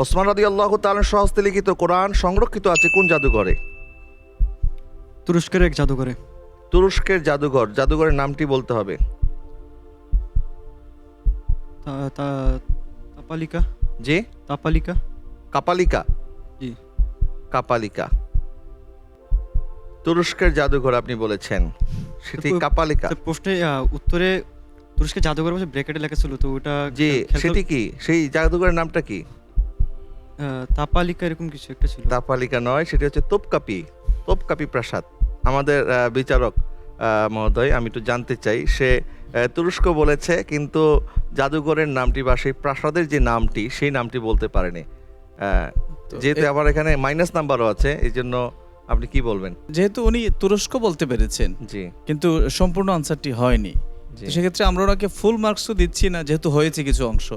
ওসমান রাদিয়াল্লাহু তাআলা স্বহস্তে লিখিত কোরআন সংরক্ষিত আছে কোন জাদুঘরে? তুরস্কের এক জাদুঘরে। তুরস্কের জাদুঘর, জাদুঘরের নামটি বলতে হবে। তাপালিকা। জি তাপালিকা। কাপালিকা। জি কাপালিকা তুরস্কের জাদুঘর আপনি বলেছেন, সেটি কাপালিকা। প্রশ্নে উত্তরে তুরস্কের জাদুঘর বলছে ব্র্যাকেটে লেখা ছিল, তো ওটা জি সেটি কি, সেই জাদুঘরের নামটা কি? তাপালিকা এরকম কিছু একটা ছিল। তাপালিকা নয়, সেটি হচ্ছে তোপকাপি প্রাসাদ। আমাদের বিচারক মহোদয়, আমি একটু জানতে চাই, সে তুরস্ক বলেছে কিন্তু জাদুঘরের নামটি বা সেই প্রাসাদের যে নামটি সেই নামটি বলতে পারেনি। যেহেতু আবার এখানে মাইনাস নাম্বারও আছে, এই জন্য আপনি কি বলবেন? যেহেতু উনি তুরস্ক বলতে পেরেছেন, জি কিন্তু সম্পূর্ণ আনসারটি হয়নি, তো সেক্ষেত্রে আমরা ওনাকে ফুল মার্কসও দিচ্ছি না যেহেতু হয়েছে কিছু অংশ,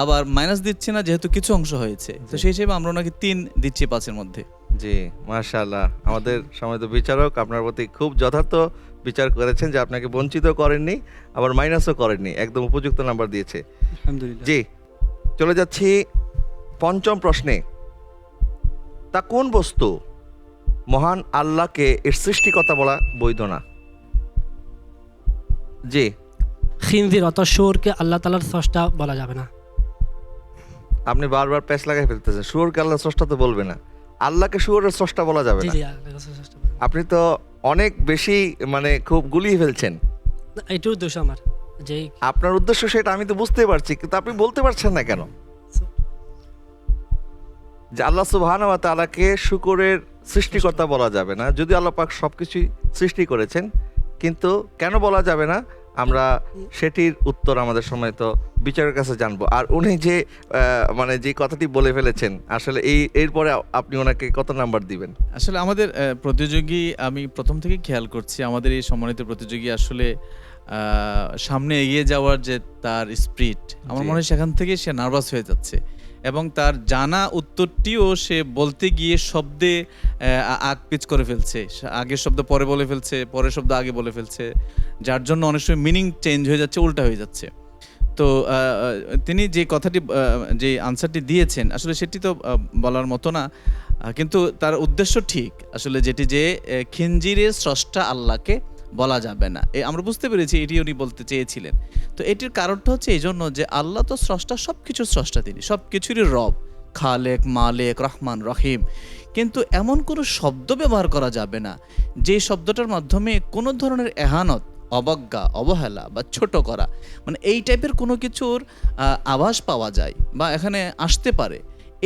আবার মাইনাস দিচ্ছি না যেহেতু কিছু অংশ হয়েছে, তো সেই হিসেবে আমরা ওনাকে 3 দিচ্ছি 5-এর মধ্যে। জি মাশাআল্লাহ। আমাদের সম্মানিত বিচারক আপনার প্রতি খুব যথার্থ বিচার করেছেন, যে আপনাকে বঞ্চিত করেননি আবার মাইনাসও করেননি, একদম উপযুক্ত নাম্বার দিয়েছে, আলহামদুলিল্লাহ। জি চলে যাচ্ছি পঞ্চম প্রশ্নে। তা কোন বস্তু মহান আল্লাহকে এর সৃষ্টিকর্তা বলা বৈধ না? জি, খিনজির অর্থাৎ শুয়োরকে আল্লাহ তাআলার স্রষ্টা বলা যাবে না। আপনি বারবার প্যাচ লাগাই ফেলতেছেন। শুয়োরকে আল্লাহ স্রষ্টা তো বলবে না, আল্লাহকে শুয়োরের স্রষ্টা বলা যাবে জি না। জি আল্লাহর স্রষ্টা বলা যাবে না। আপনি তো অনেক বেশি মানে খুব গুলিয়ে ফেলছেন। না, এটাও দোষ আমার যে আপনার উদ্দেশ্য সেটা আমি তো বুঝতে পারছি, কিন্তু আপনি বলতে পারছেন না কেন যে আল্লাহ সুবহানাহু ওয়া তাআলাকে শুকরের সৃষ্টিকর্তা বলা যাবে না, যদি আল্লাহ পাক সবকিছুই সৃষ্টি করেছেন, কিন্তু কেন বলা যাবে না আমরা সেটির উত্তর আমাদের সময় তো বিচারের কাছে জানবো। আর উনি যে মানে যে কথাটি বলে ফেলেছেন, আসলে এরপরে আপনি ওনাকে কত নাম্বার দিবেন? আসলে আমাদের প্রতিযোগী, আমি প্রথম থেকে খেয়াল করছি আমাদের এই সম্মানিত প্রতিযোগী আসলে সামনে এগিয়ে যাওয়ার যে তার স্পিরিট, আমার জি। মনে হয় সেখান থেকে সে নার্ভাস হয়ে যাচ্ছে এবং তার জানা উত্তরটিও সে বলতে গিয়ে শব্দে আকপিচ করে ফেলছে, আগের শব্দ পরে বলে ফেলছে, পরের শব্দ আগে বলে ফেলছে, যার জন্য অনেক সময় মিনিং চেঞ্জ হয়ে যাচ্ছে, উল্টা হয়ে যাচ্ছে। তো তিনি যে কথাটি যে আনসারটি দিয়েছেন আসলে সেটি তো বলার মতো না, কিন্তু তার উদ্দেশ্য ঠিক। আসলে যেটি যে খিনজিরের স্রষ্টা আল্লাহকে বলা যাবে না, আমরা বুঝতে পেরেছি এটি উনি বলতে চেয়েছিলেন। তো এটির কারণটা হচ্ছে এই জন্য যে আল্লাহ তো স্রষ্টা, সব কিছুর স্রষ্টা, তিনি সব কিছুরই রব, খালেক, মালেক, রহমান, রহিম। কিন্তু এমন কোনো শব্দ ব্যবহার করা যাবে না যে শব্দটার মাধ্যমে কোনো ধরনের এহানত, অবজ্ঞা, অবহেলা বা ছোট করা, মানে এই টাইপের কোনো কিছুর আভাস পাওয়া যায় বা এখানে আসতে পারে,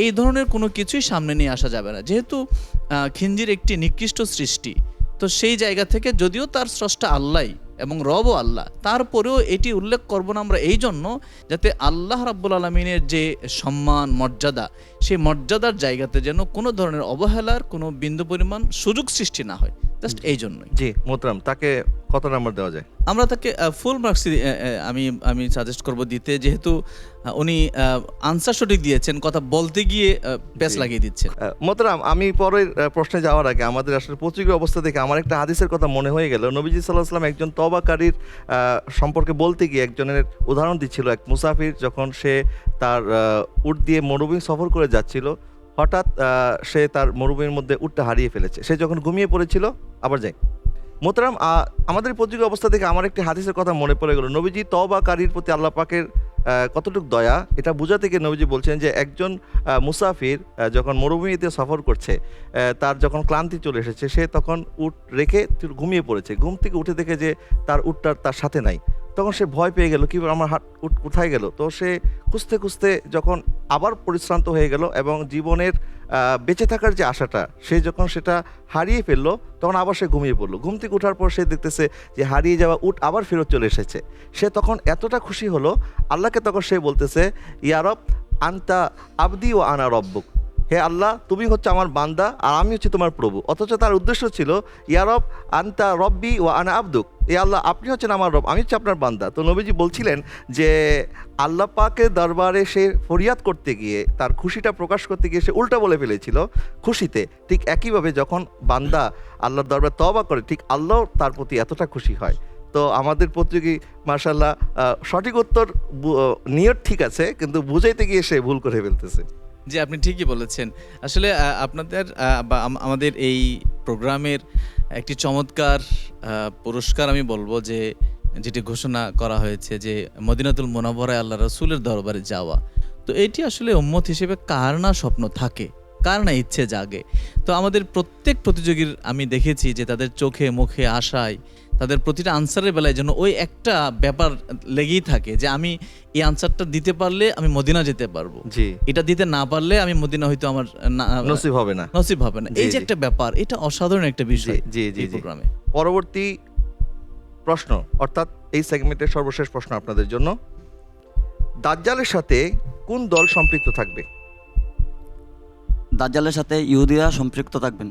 এই ধরনের কোনো কিছুই সামনে নিয়ে আসা যাবে না। যেহেতু খিনজির একটি নিকৃষ্ট সৃষ্টি, তো সেই জায়গা থেকে যদিও তার স্রষ্টা আল্লাহ এবং রবও আল্লাহ, তারপরেও এটি উল্লেখ করব না আমরা এই জন্য যাতে আল্লাহ রাব্বুল আলামিনের যে সম্মান, মর্যাদা, সেই মর্যাদার জায়গাতে যেন কোনো ধরনের অবহেলার কোনো বিন্দু পরিমাণ সুযোগ সৃষ্টি না হয়, জাস্ট এই জন্যই। জি মোহতারাম, তাকে কত নাম্বার দেওয়া যায়? আমরা তাকে ফুল মার্কস আমি সাজেস্ট করব দিতে, যেহেতু উনি আনসার সঠিক দিয়েছেন, কথা বলতে গিয়ে প্যাচ লাগিয়ে দিচ্ছেন। মোহতারাম, আমি পরের প্রশ্নে যাওয়ার আগে আমাদের আসলে প্রতিযোগী অবস্থা দেখে আমার একটা হাদিসের কথা মনে হয়ে গেল। নবীজি সাল্লাল্লাহু আলাইহি ওয়াসাল্লাম একজন তওবাকারীর সম্পর্কে বলতে গিয়ে একজনের উদাহরণ দিচ্ছিল। এক মুসাফির যখন সে তার উট দিয়ে মরুভূমি সফর করে যাচ্ছিল, হঠাৎ সে তার মরুভূমির মধ্যে উটটা হারিয়ে ফেলেছে। সে যখন ঘুমিয়ে পড়েছিল, আবার যাই মোহতারাম, আমাদের প্রতিযোগী অবস্থা থেকে আমার একটি হাদিসের কথা মনে পড়ে গেল। নবীজি তওবাকারীর প্রতি আল্লাহ পাকের কতটুকু দয়া, এটা বোঝাতে গিয়ে নবীজি বলছেন যে একজন মুসাফির যখন মরুভূমিতে সফর করছে, তার যখন ক্লান্তি চলে এসেছে, সে তখন উট রেখে ঘুমিয়ে পড়েছে। ঘুম থেকে উঠে দেখে যে তার উটটার তার সাথে নাই, তখন সে ভয় পেয়ে গেল, কি আমার উট কোথায় গেল। তো সে খুঁজতে খুঁজতে যখন আবার পরিশ্রান্ত হয়ে গেল এবং জীবনের বেঁচে থাকার যে আশাটা, সে যখন সেটা হারিয়ে ফেললো, তখন আবার সে ঘুমিয়ে পড়লো। ঘুম থেকে ওঠার পর সে দেখতেছে যে হারিয়ে যাওয়া উট আবার ফেরত চলে এসেছে। সে তখন এতটা খুশি হলো, আল্লাহকে তখন সে বলতেছে, ইয়া রব আনতা আবদি ও আনা রব্বুক, হে আল্লাহ তুমি হচ্ছে আমার বান্দা আর আমি হচ্ছে তোমার প্রভু। অথচ তার উদ্দেশ্য ছিল ইয়া রব আনতা রব্বি ও আনা আবদুক, এ আল্লাহ আপনি হচ্ছেন আমার রব, আমি হচ্ছে আপনার বান্দা। তো নবীজি বলছিলেন যে আল্লাহ পাকের দরবারে সে ফরিয়াদ করতে গিয়ে, তার খুশিটা প্রকাশ করতে গিয়ে সে উল্টা বলে ফেলেছিল খুশিতে। ঠিক একইভাবে যখন বান্দা আল্লাহর দরবারে তওবা করে, ঠিক আল্লাহ তার প্রতি এতটা খুশি হয়। তো আমাদের প্রতিযোগী মাশাআল্লাহ সঠিক উত্তর নিয়ত ঠিক আছে, কিন্তু বুঝাইতে গিয়ে সে ভুল করে ফেলতেছে। জি, আপনি ঠিকই বলেছেন। আসলে আপনাদের বা আমাদের এই প্রোগ্রামের একটি চমৎকার পুরস্কার আমি বলবো, যে যেটি ঘোষণা করা হয়েছে যে মদিনাতুল মুনাওয়ারায় আল্লাহ রাসূলের দরবারে যাওয়া। তো এটি আসলে উম্মত হিসেবে কার না স্বপ্ন থাকে, কার না ইচ্ছে জাগে। তো আমাদের প্রত্যেক প্রতিযোগীর আমি দেখেছি যে তাদের চোখে মুখে আশায়, তাদের প্রতিটা আনসারের বেলায় যেন ওই একটা ব্যাপার লেগেই থাকে যে আমি এই আনসারটা দিতে পারলে আমি মদিনা যেতে পারবো, জি, এটা দিতে না পারলে আমি মদিনা হয়তো আমার নসিব হবে না। এই যে একটা ব্যাপার, এটা অসাধারণ একটা বিষয়। জি জি এই জি। প্রোগ্রামে পরবর্তী প্রশ্ন, অর্থাৎ এই সেগমেন্টের সর্বশেষ প্রশ্ন আপনাদের জন্য, দাজ্জালের সাথে কোন দল সম্পৃক্ত থাকবে? দাজ্জালের সাথে ইহুদিরা সম্পৃক্ত থাকবেন।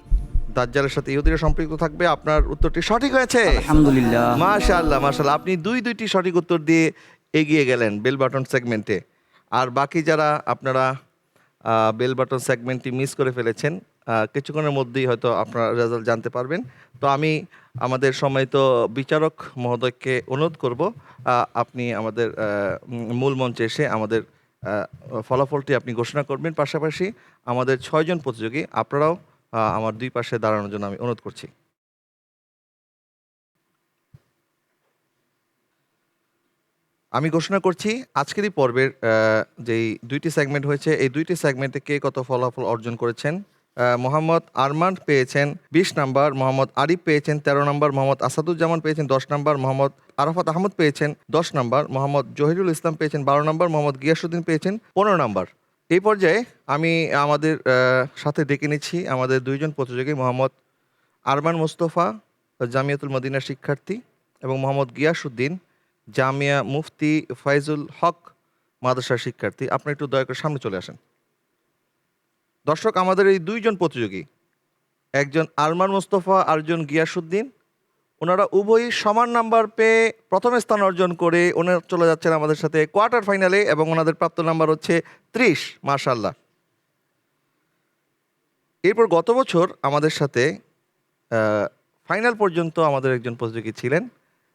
দাজ্জালের সাথে ইহুদিরা সম্পৃক্ত থাকবে। আপনার উত্তরটি সঠিক হয়েছে, আলহামদুলিল্লাহ। মাশাআল্লাহ মাশাআল্লাহ, আপনি দুইটি সঠিক উত্তর দিয়ে এগিয়ে গেলেন বেল বাটন সেগমেন্টে। আর বাকি যারা আপনারা বেল বাটন সেগমেন্টটি মিস করে ফেলেছেন, কিছুক্ষণের মধ্যেই হয়তো আপনারা রেজাল্ট জানতে পারবেন। তো আমি আমাদের সম্মানিত বিচারক মহোদয়কে অনুরোধ করব, আপনি আমাদের মূল মঞ্চে এসে আমাদের ফলাফলটি আপনি ঘোষণা করবেন। পাশাপাশি আমাদের 6 জন প্রতিযোগী, আপনারাও আমার দুই পাশে দাঁড়ানোর জন্য আমি অনুরোধ করছি। আমি ঘোষণা করছি আজকের এই পর্বের যেই দুইটি সেগমেন্ট হয়েছে, এই দুইটি সেগমেন্টে কে কত ফলাফল অর্জন করেছেন। মোহাম্মদ আরমান পেয়েছেন 20 নাম্বার, মোহাম্মদ আরিফ পেয়েছেন 13 নাম্বার, মোহাম্মদ আসাদুজ্জামান পেয়েছেন 10 নাম্বার, মোহাম্মদ আরাফাত আহমদ পেয়েছেন 10 নাম্বার, মোহাম্মদ জহিরুল ইসলাম পেয়েছেন 12 নাম্বার, মোহাম্মদ গিয়াসুদ্দিন পেয়েছেন 15 নাম্বার। এই পর্যায়ে আমি আমাদের সাথে ডেকে নিচ্ছি আমাদের দুইজন প্রতিযোগী, মোহাম্মদ আরমান মোস্তফা জামিয়াতুল মদিনার শিক্ষার্থী এবং মোহাম্মদ গিয়াসুদ্দিন জামিয়া মুফতি ফয়জুল হক মাদ্রাসার শিক্ষার্থী। আপনি একটু দয়া করে সামনে চলে আসেন। দর্শক, আমাদের এই দুইজন প্রতিযোগী, একজন আরমান মোস্তফা আর একজন গিয়াসুদ্দিন, ওনারা উভয়ই সমান নাম্বার পেয়ে প্রথম স্থান অর্জন করে ওনারা চলে যাচ্ছেন আমাদের সাথে কোয়ার্টার ফাইনালে এবং ওনাদের প্রাপ্ত নাম্বার হচ্ছে 30। মাশাআল্লাহ। এরপর গত বছর আমাদের সাথে ফাইনাল পর্যন্ত আমাদের একজন প্রতিযোগী ছিলেন,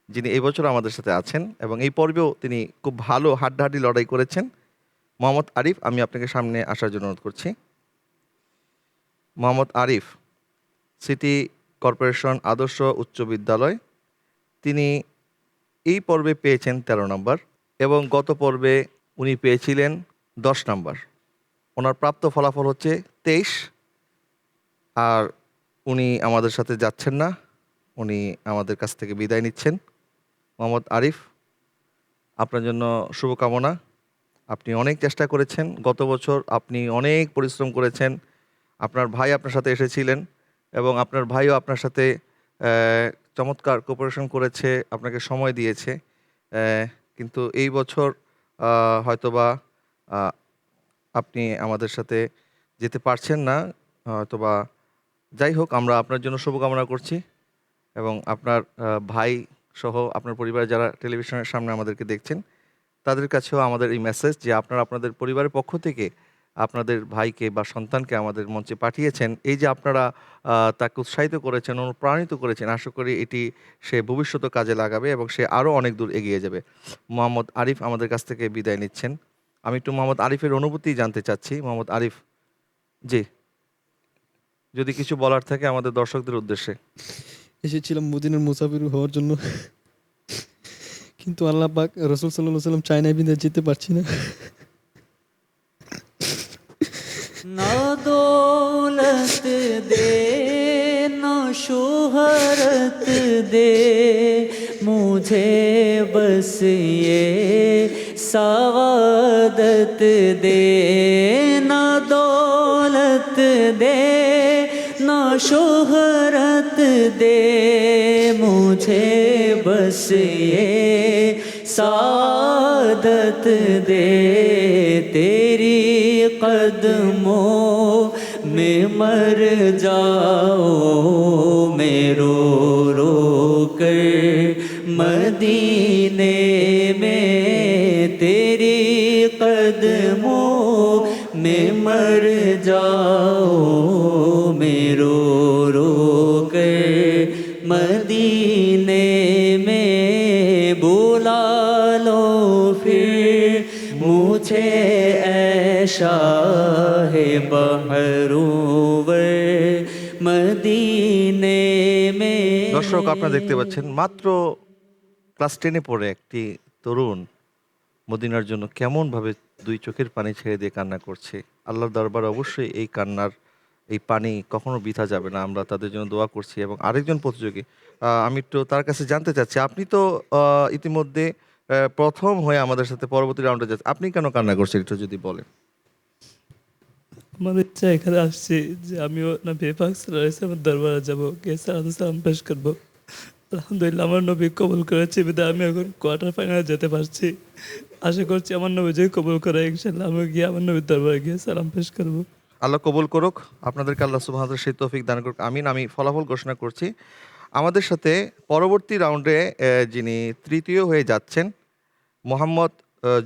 যিনি এই বছর আমাদের সাথে আছেন এবং এই পর্বেও তিনি খুব ভালো হাড্ডাহাড্ডি লড়াই করেছেন। মোহাম্মদ আরিফ, আমি আপনাকে সামনে আসার জন্য অনুরোধ করছি। মোহাম্মদ আরিফ সিটি কর্পোরেশন আদর্শ উচ্চ বিদ্যালয়, তিনি এই পর্বে পেয়েছেন 13 নম্বর এবং গত পর্বে উনি পেয়েছিলেন 10 নম্বর। ওনার প্রাপ্ত ফলাফল হচ্ছে 23। আর উনি আমাদের সাথে যাচ্ছেন না, উনি আমাদের কাছ থেকে বিদায় নিচ্ছেন। মোহাম্মদ আরিফ, আপনার জন্য শুভকামনা। আপনি অনেক চেষ্টা করেছেন, গত বছর আপনি অনেক পরিশ্রম করেছেন। আপনার ভাই আপনার সাথে এসেছিলেন এবং আপনার ভাইও আপনার সাথে চমৎকার কোঅপারেশন করেছে, আপনাকে সময় দিয়েছে। কিন্তু এই বছর হয়তোবা আপনি আমাদের সাথে যেতে পারছেন না, হয়তোবা। যাই হোক, আমরা আপনার জন্য শুভকামনা করছি এবং আপনার ভাই সহ আপনার পরিবার যারা টেলিভিশনের সামনে আমাদেরকে দেখছেন, তাদের কাছেও আমাদের এই মেসেজ যে আপনারা আপনাদের পরিবারের পক্ষ থেকে আপনাদের ভাইকে বা সন্তানকে আমাদের মঞ্চে পাঠিয়েছেন। এই যে আপনারা তাকে উৎসাহিত করেছেন, অনুপ্রাণিত করেছেন, আশা করি এটি সে ভবিষ্যতে কাজে লাগাবে এবং সে আরও অনেক দূর এগিয়ে যাবে। মোহাম্মদ আরিফ আমাদের কাছ থেকে বিদায় নিচ্ছেন। আমি একটু মোহাম্মদ আরিফের অনুভূতি জানতে চাচ্ছি। মোহাম্মদ আরিফ, জি, যদি কিছু বলার থাকে আমাদের দর্শকদের উদ্দেশ্যে। এসেছিলাম মদিনার মুসাফির হওয়ার জন্য, কিন্তু আল্লাহ পাক রাসূল সাল্লাল্লাহু আলাইহি ওয়াসাল্লাম চায়না বিন্দা যেতে পারছি না। না দৌলত দে না শোহরত দে মুঝে বস ये सावदत दे ना दौलत दे ना शोहरत दे मुझे बस ये सादत दे तेरी कदमों में मर जाओ मैं रो रो कर मदीने में तेरी कदमों में मर जाओ मैं रो रो कर मदीने में बुला लो फिर मुझे ऐशा है बहरूवर मदीने में। দর্শক, আপনারা দেখতে পাচ্ছেন মাত্র ক্লাস 10-এ পড়ে একটি তরুণ মদিনার জন্য কেমনভাবে দুই চোখের পানি ছেড়ে দিয়ে কান্না করছে। আল্লাহর দরবার অবশ্যই এই কান্নার এই পানি কখনো বৃথা যাবে না। আমরা তাদের জন্য দোয়া করছি। এবং আরেকজন প্রতিযোগী, আমি একটু তার কাছে জানতে চাচ্ছি, আপনি তো ইতিমধ্যে প্রথম হয়ে আমাদের সাথে পরবর্তী রাউন্ডে যাচ্ছে, আপনি কেন কান্না করছেন একটু যদি বলেন। আমার ইচ্ছা এখানে আসছি যে আমিও নবী পাক সাল্লাল্লাহু আলাইহি ওয়াসাল্লামের দরবারে যাবো, গিয়ে সালাম পেশ করবো। আলহামদুলিল্লাহ আমার নবী কবুল করেছে, বিধায় আমি এখন কোয়ার্টার ফাইনালে যেতে পারছি। আশা করছি আমার নবী যদি কবুল করে, ইনশাআল্লাহ আমি গিয়ে আমার নবীর দরবারে গিয়ে সালাম পেশ করবো। আল্লাহ কবুল করুক, আপনাদেরকে আল্লাহ সুবহানাহু ওয়া তাআলা সেই তৌফিক দান করুক, আমিন। আমি ফলাফল ঘোষণা করছি। আমাদের সাথে পরবর্তী রাউন্ডে যিনি তৃতীয় হয়ে যাচ্ছেন, মোহাম্মদ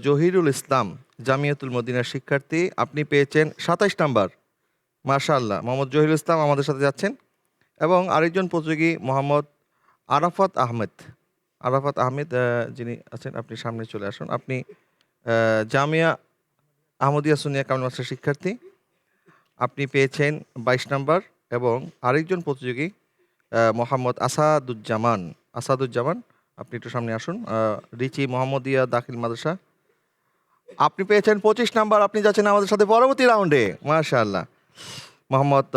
জহিরুল ইসলাম জামিয়াতুল মদিনার শিক্ষার্থী, আপনি পেয়েছেন 27 নাম্বার। মাশাআল্লাহ, মোহাম্মদ জহিরুল ইসলাম আমাদের সাথে যাচ্ছেন। এবং আরেকজন প্রতিযোগী মোহাম্মদ আরাফাত আহমেদ যিনি আছেন, আপনি সামনে চলে আসুন। আপনি জামিয়া আহমদিয়া সুন্নিয়া কামিল মাদ্রাসার শিক্ষার্থী, আপনি পেয়েছেন 22 নাম্বার। এবং আরেকজন প্রতিযোগী মোহাম্মদ আসাদুজ্জামান আপনি একটু সামনে আসুন। রিচি মোহাম্মদিয়া দাখিল মাদ্রাসা, আপনি পেয়েছেন 25 নাম্বার। আপনি যাচ্ছেন আমাদের সাথে পরবর্তী রাউন্ডে। মাশাআল্লাহ। মোহাম্মদ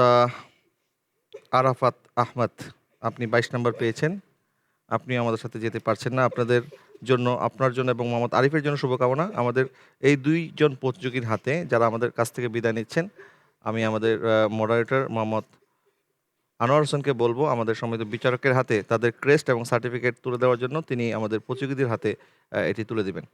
আরাফাত আহমদ, আপনি 22 নাম্বার পেয়েছেন। আপনি আমাদের সাথে যেতে পারছেন না। আপনাদের জন্য, আপনার জন্য এবং মোহাম্মদ আরিফের জন্য শুভকামনা। আমাদের এই দুইজন প্রতিযোগীর হাতে, যারা আমাদের কাছ থেকে বিদায় নিচ্ছেন, আমি আমাদের মডারেটর মোহাম্মদ আনোয়ার হোসেনকে বলবো আমাদের সম্মানিত বিচারকের হাতে তাদের ক্রেস্ট এবং সার্টিফিকেট তুলে দেওয়ার জন্য। তিনি আমাদের প্রতিযোগীদের হাতে এটি তুলে দিবেন।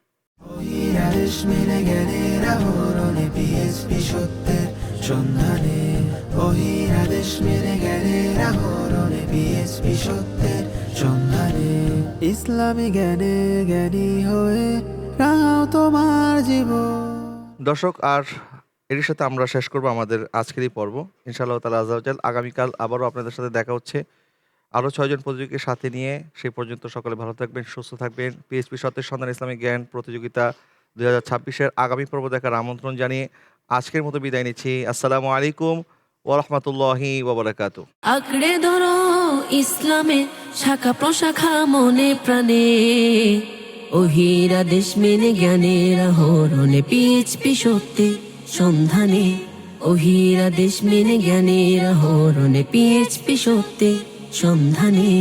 ইসলামী জ্ঞানে জ্ঞানী হয়ে রাঙাও তোমার জীবন। দর্শক, আর এর সাথে আমরা শেষ করব আমাদের আজকের এই পর্ব। ইনশাআল্লাহ তাআলা আযাওয়াজাল আগামীকাল আবারও আপনাদের সাথে দেখা হচ্ছে আরও 6 জন প্রতিযোগীকে সাথে নিয়ে। সেই পর্যন্ত সকলে ভালো থাকবেন, সুস্থ থাকবেন। পিএসপি সত্যের সন্ধান ইসলামিক জ্ঞান প্রতিযোগিতা 2026-এর আগামী পর্ব দেখার আমন্ত্রণ জানিয়ে আজকের মতো বিদায় নিচ্ছি। আসসালামু আলাইকুম ওয়া রাহমাতুল্লাহি ওয়া বারাকাতুহু। আঁকড়ে ধরো ইসলামের শাখা প্রশাখা মনে প্রাণে, ওহিরা দেশ মেনে জ্ঞানের আহরণে পিএইচপি সত্যে সন্ধানে, ওহিরা দেশ মেনে জ্ঞানের আহরণে পিএইচপি সত্যে সন্ধানে।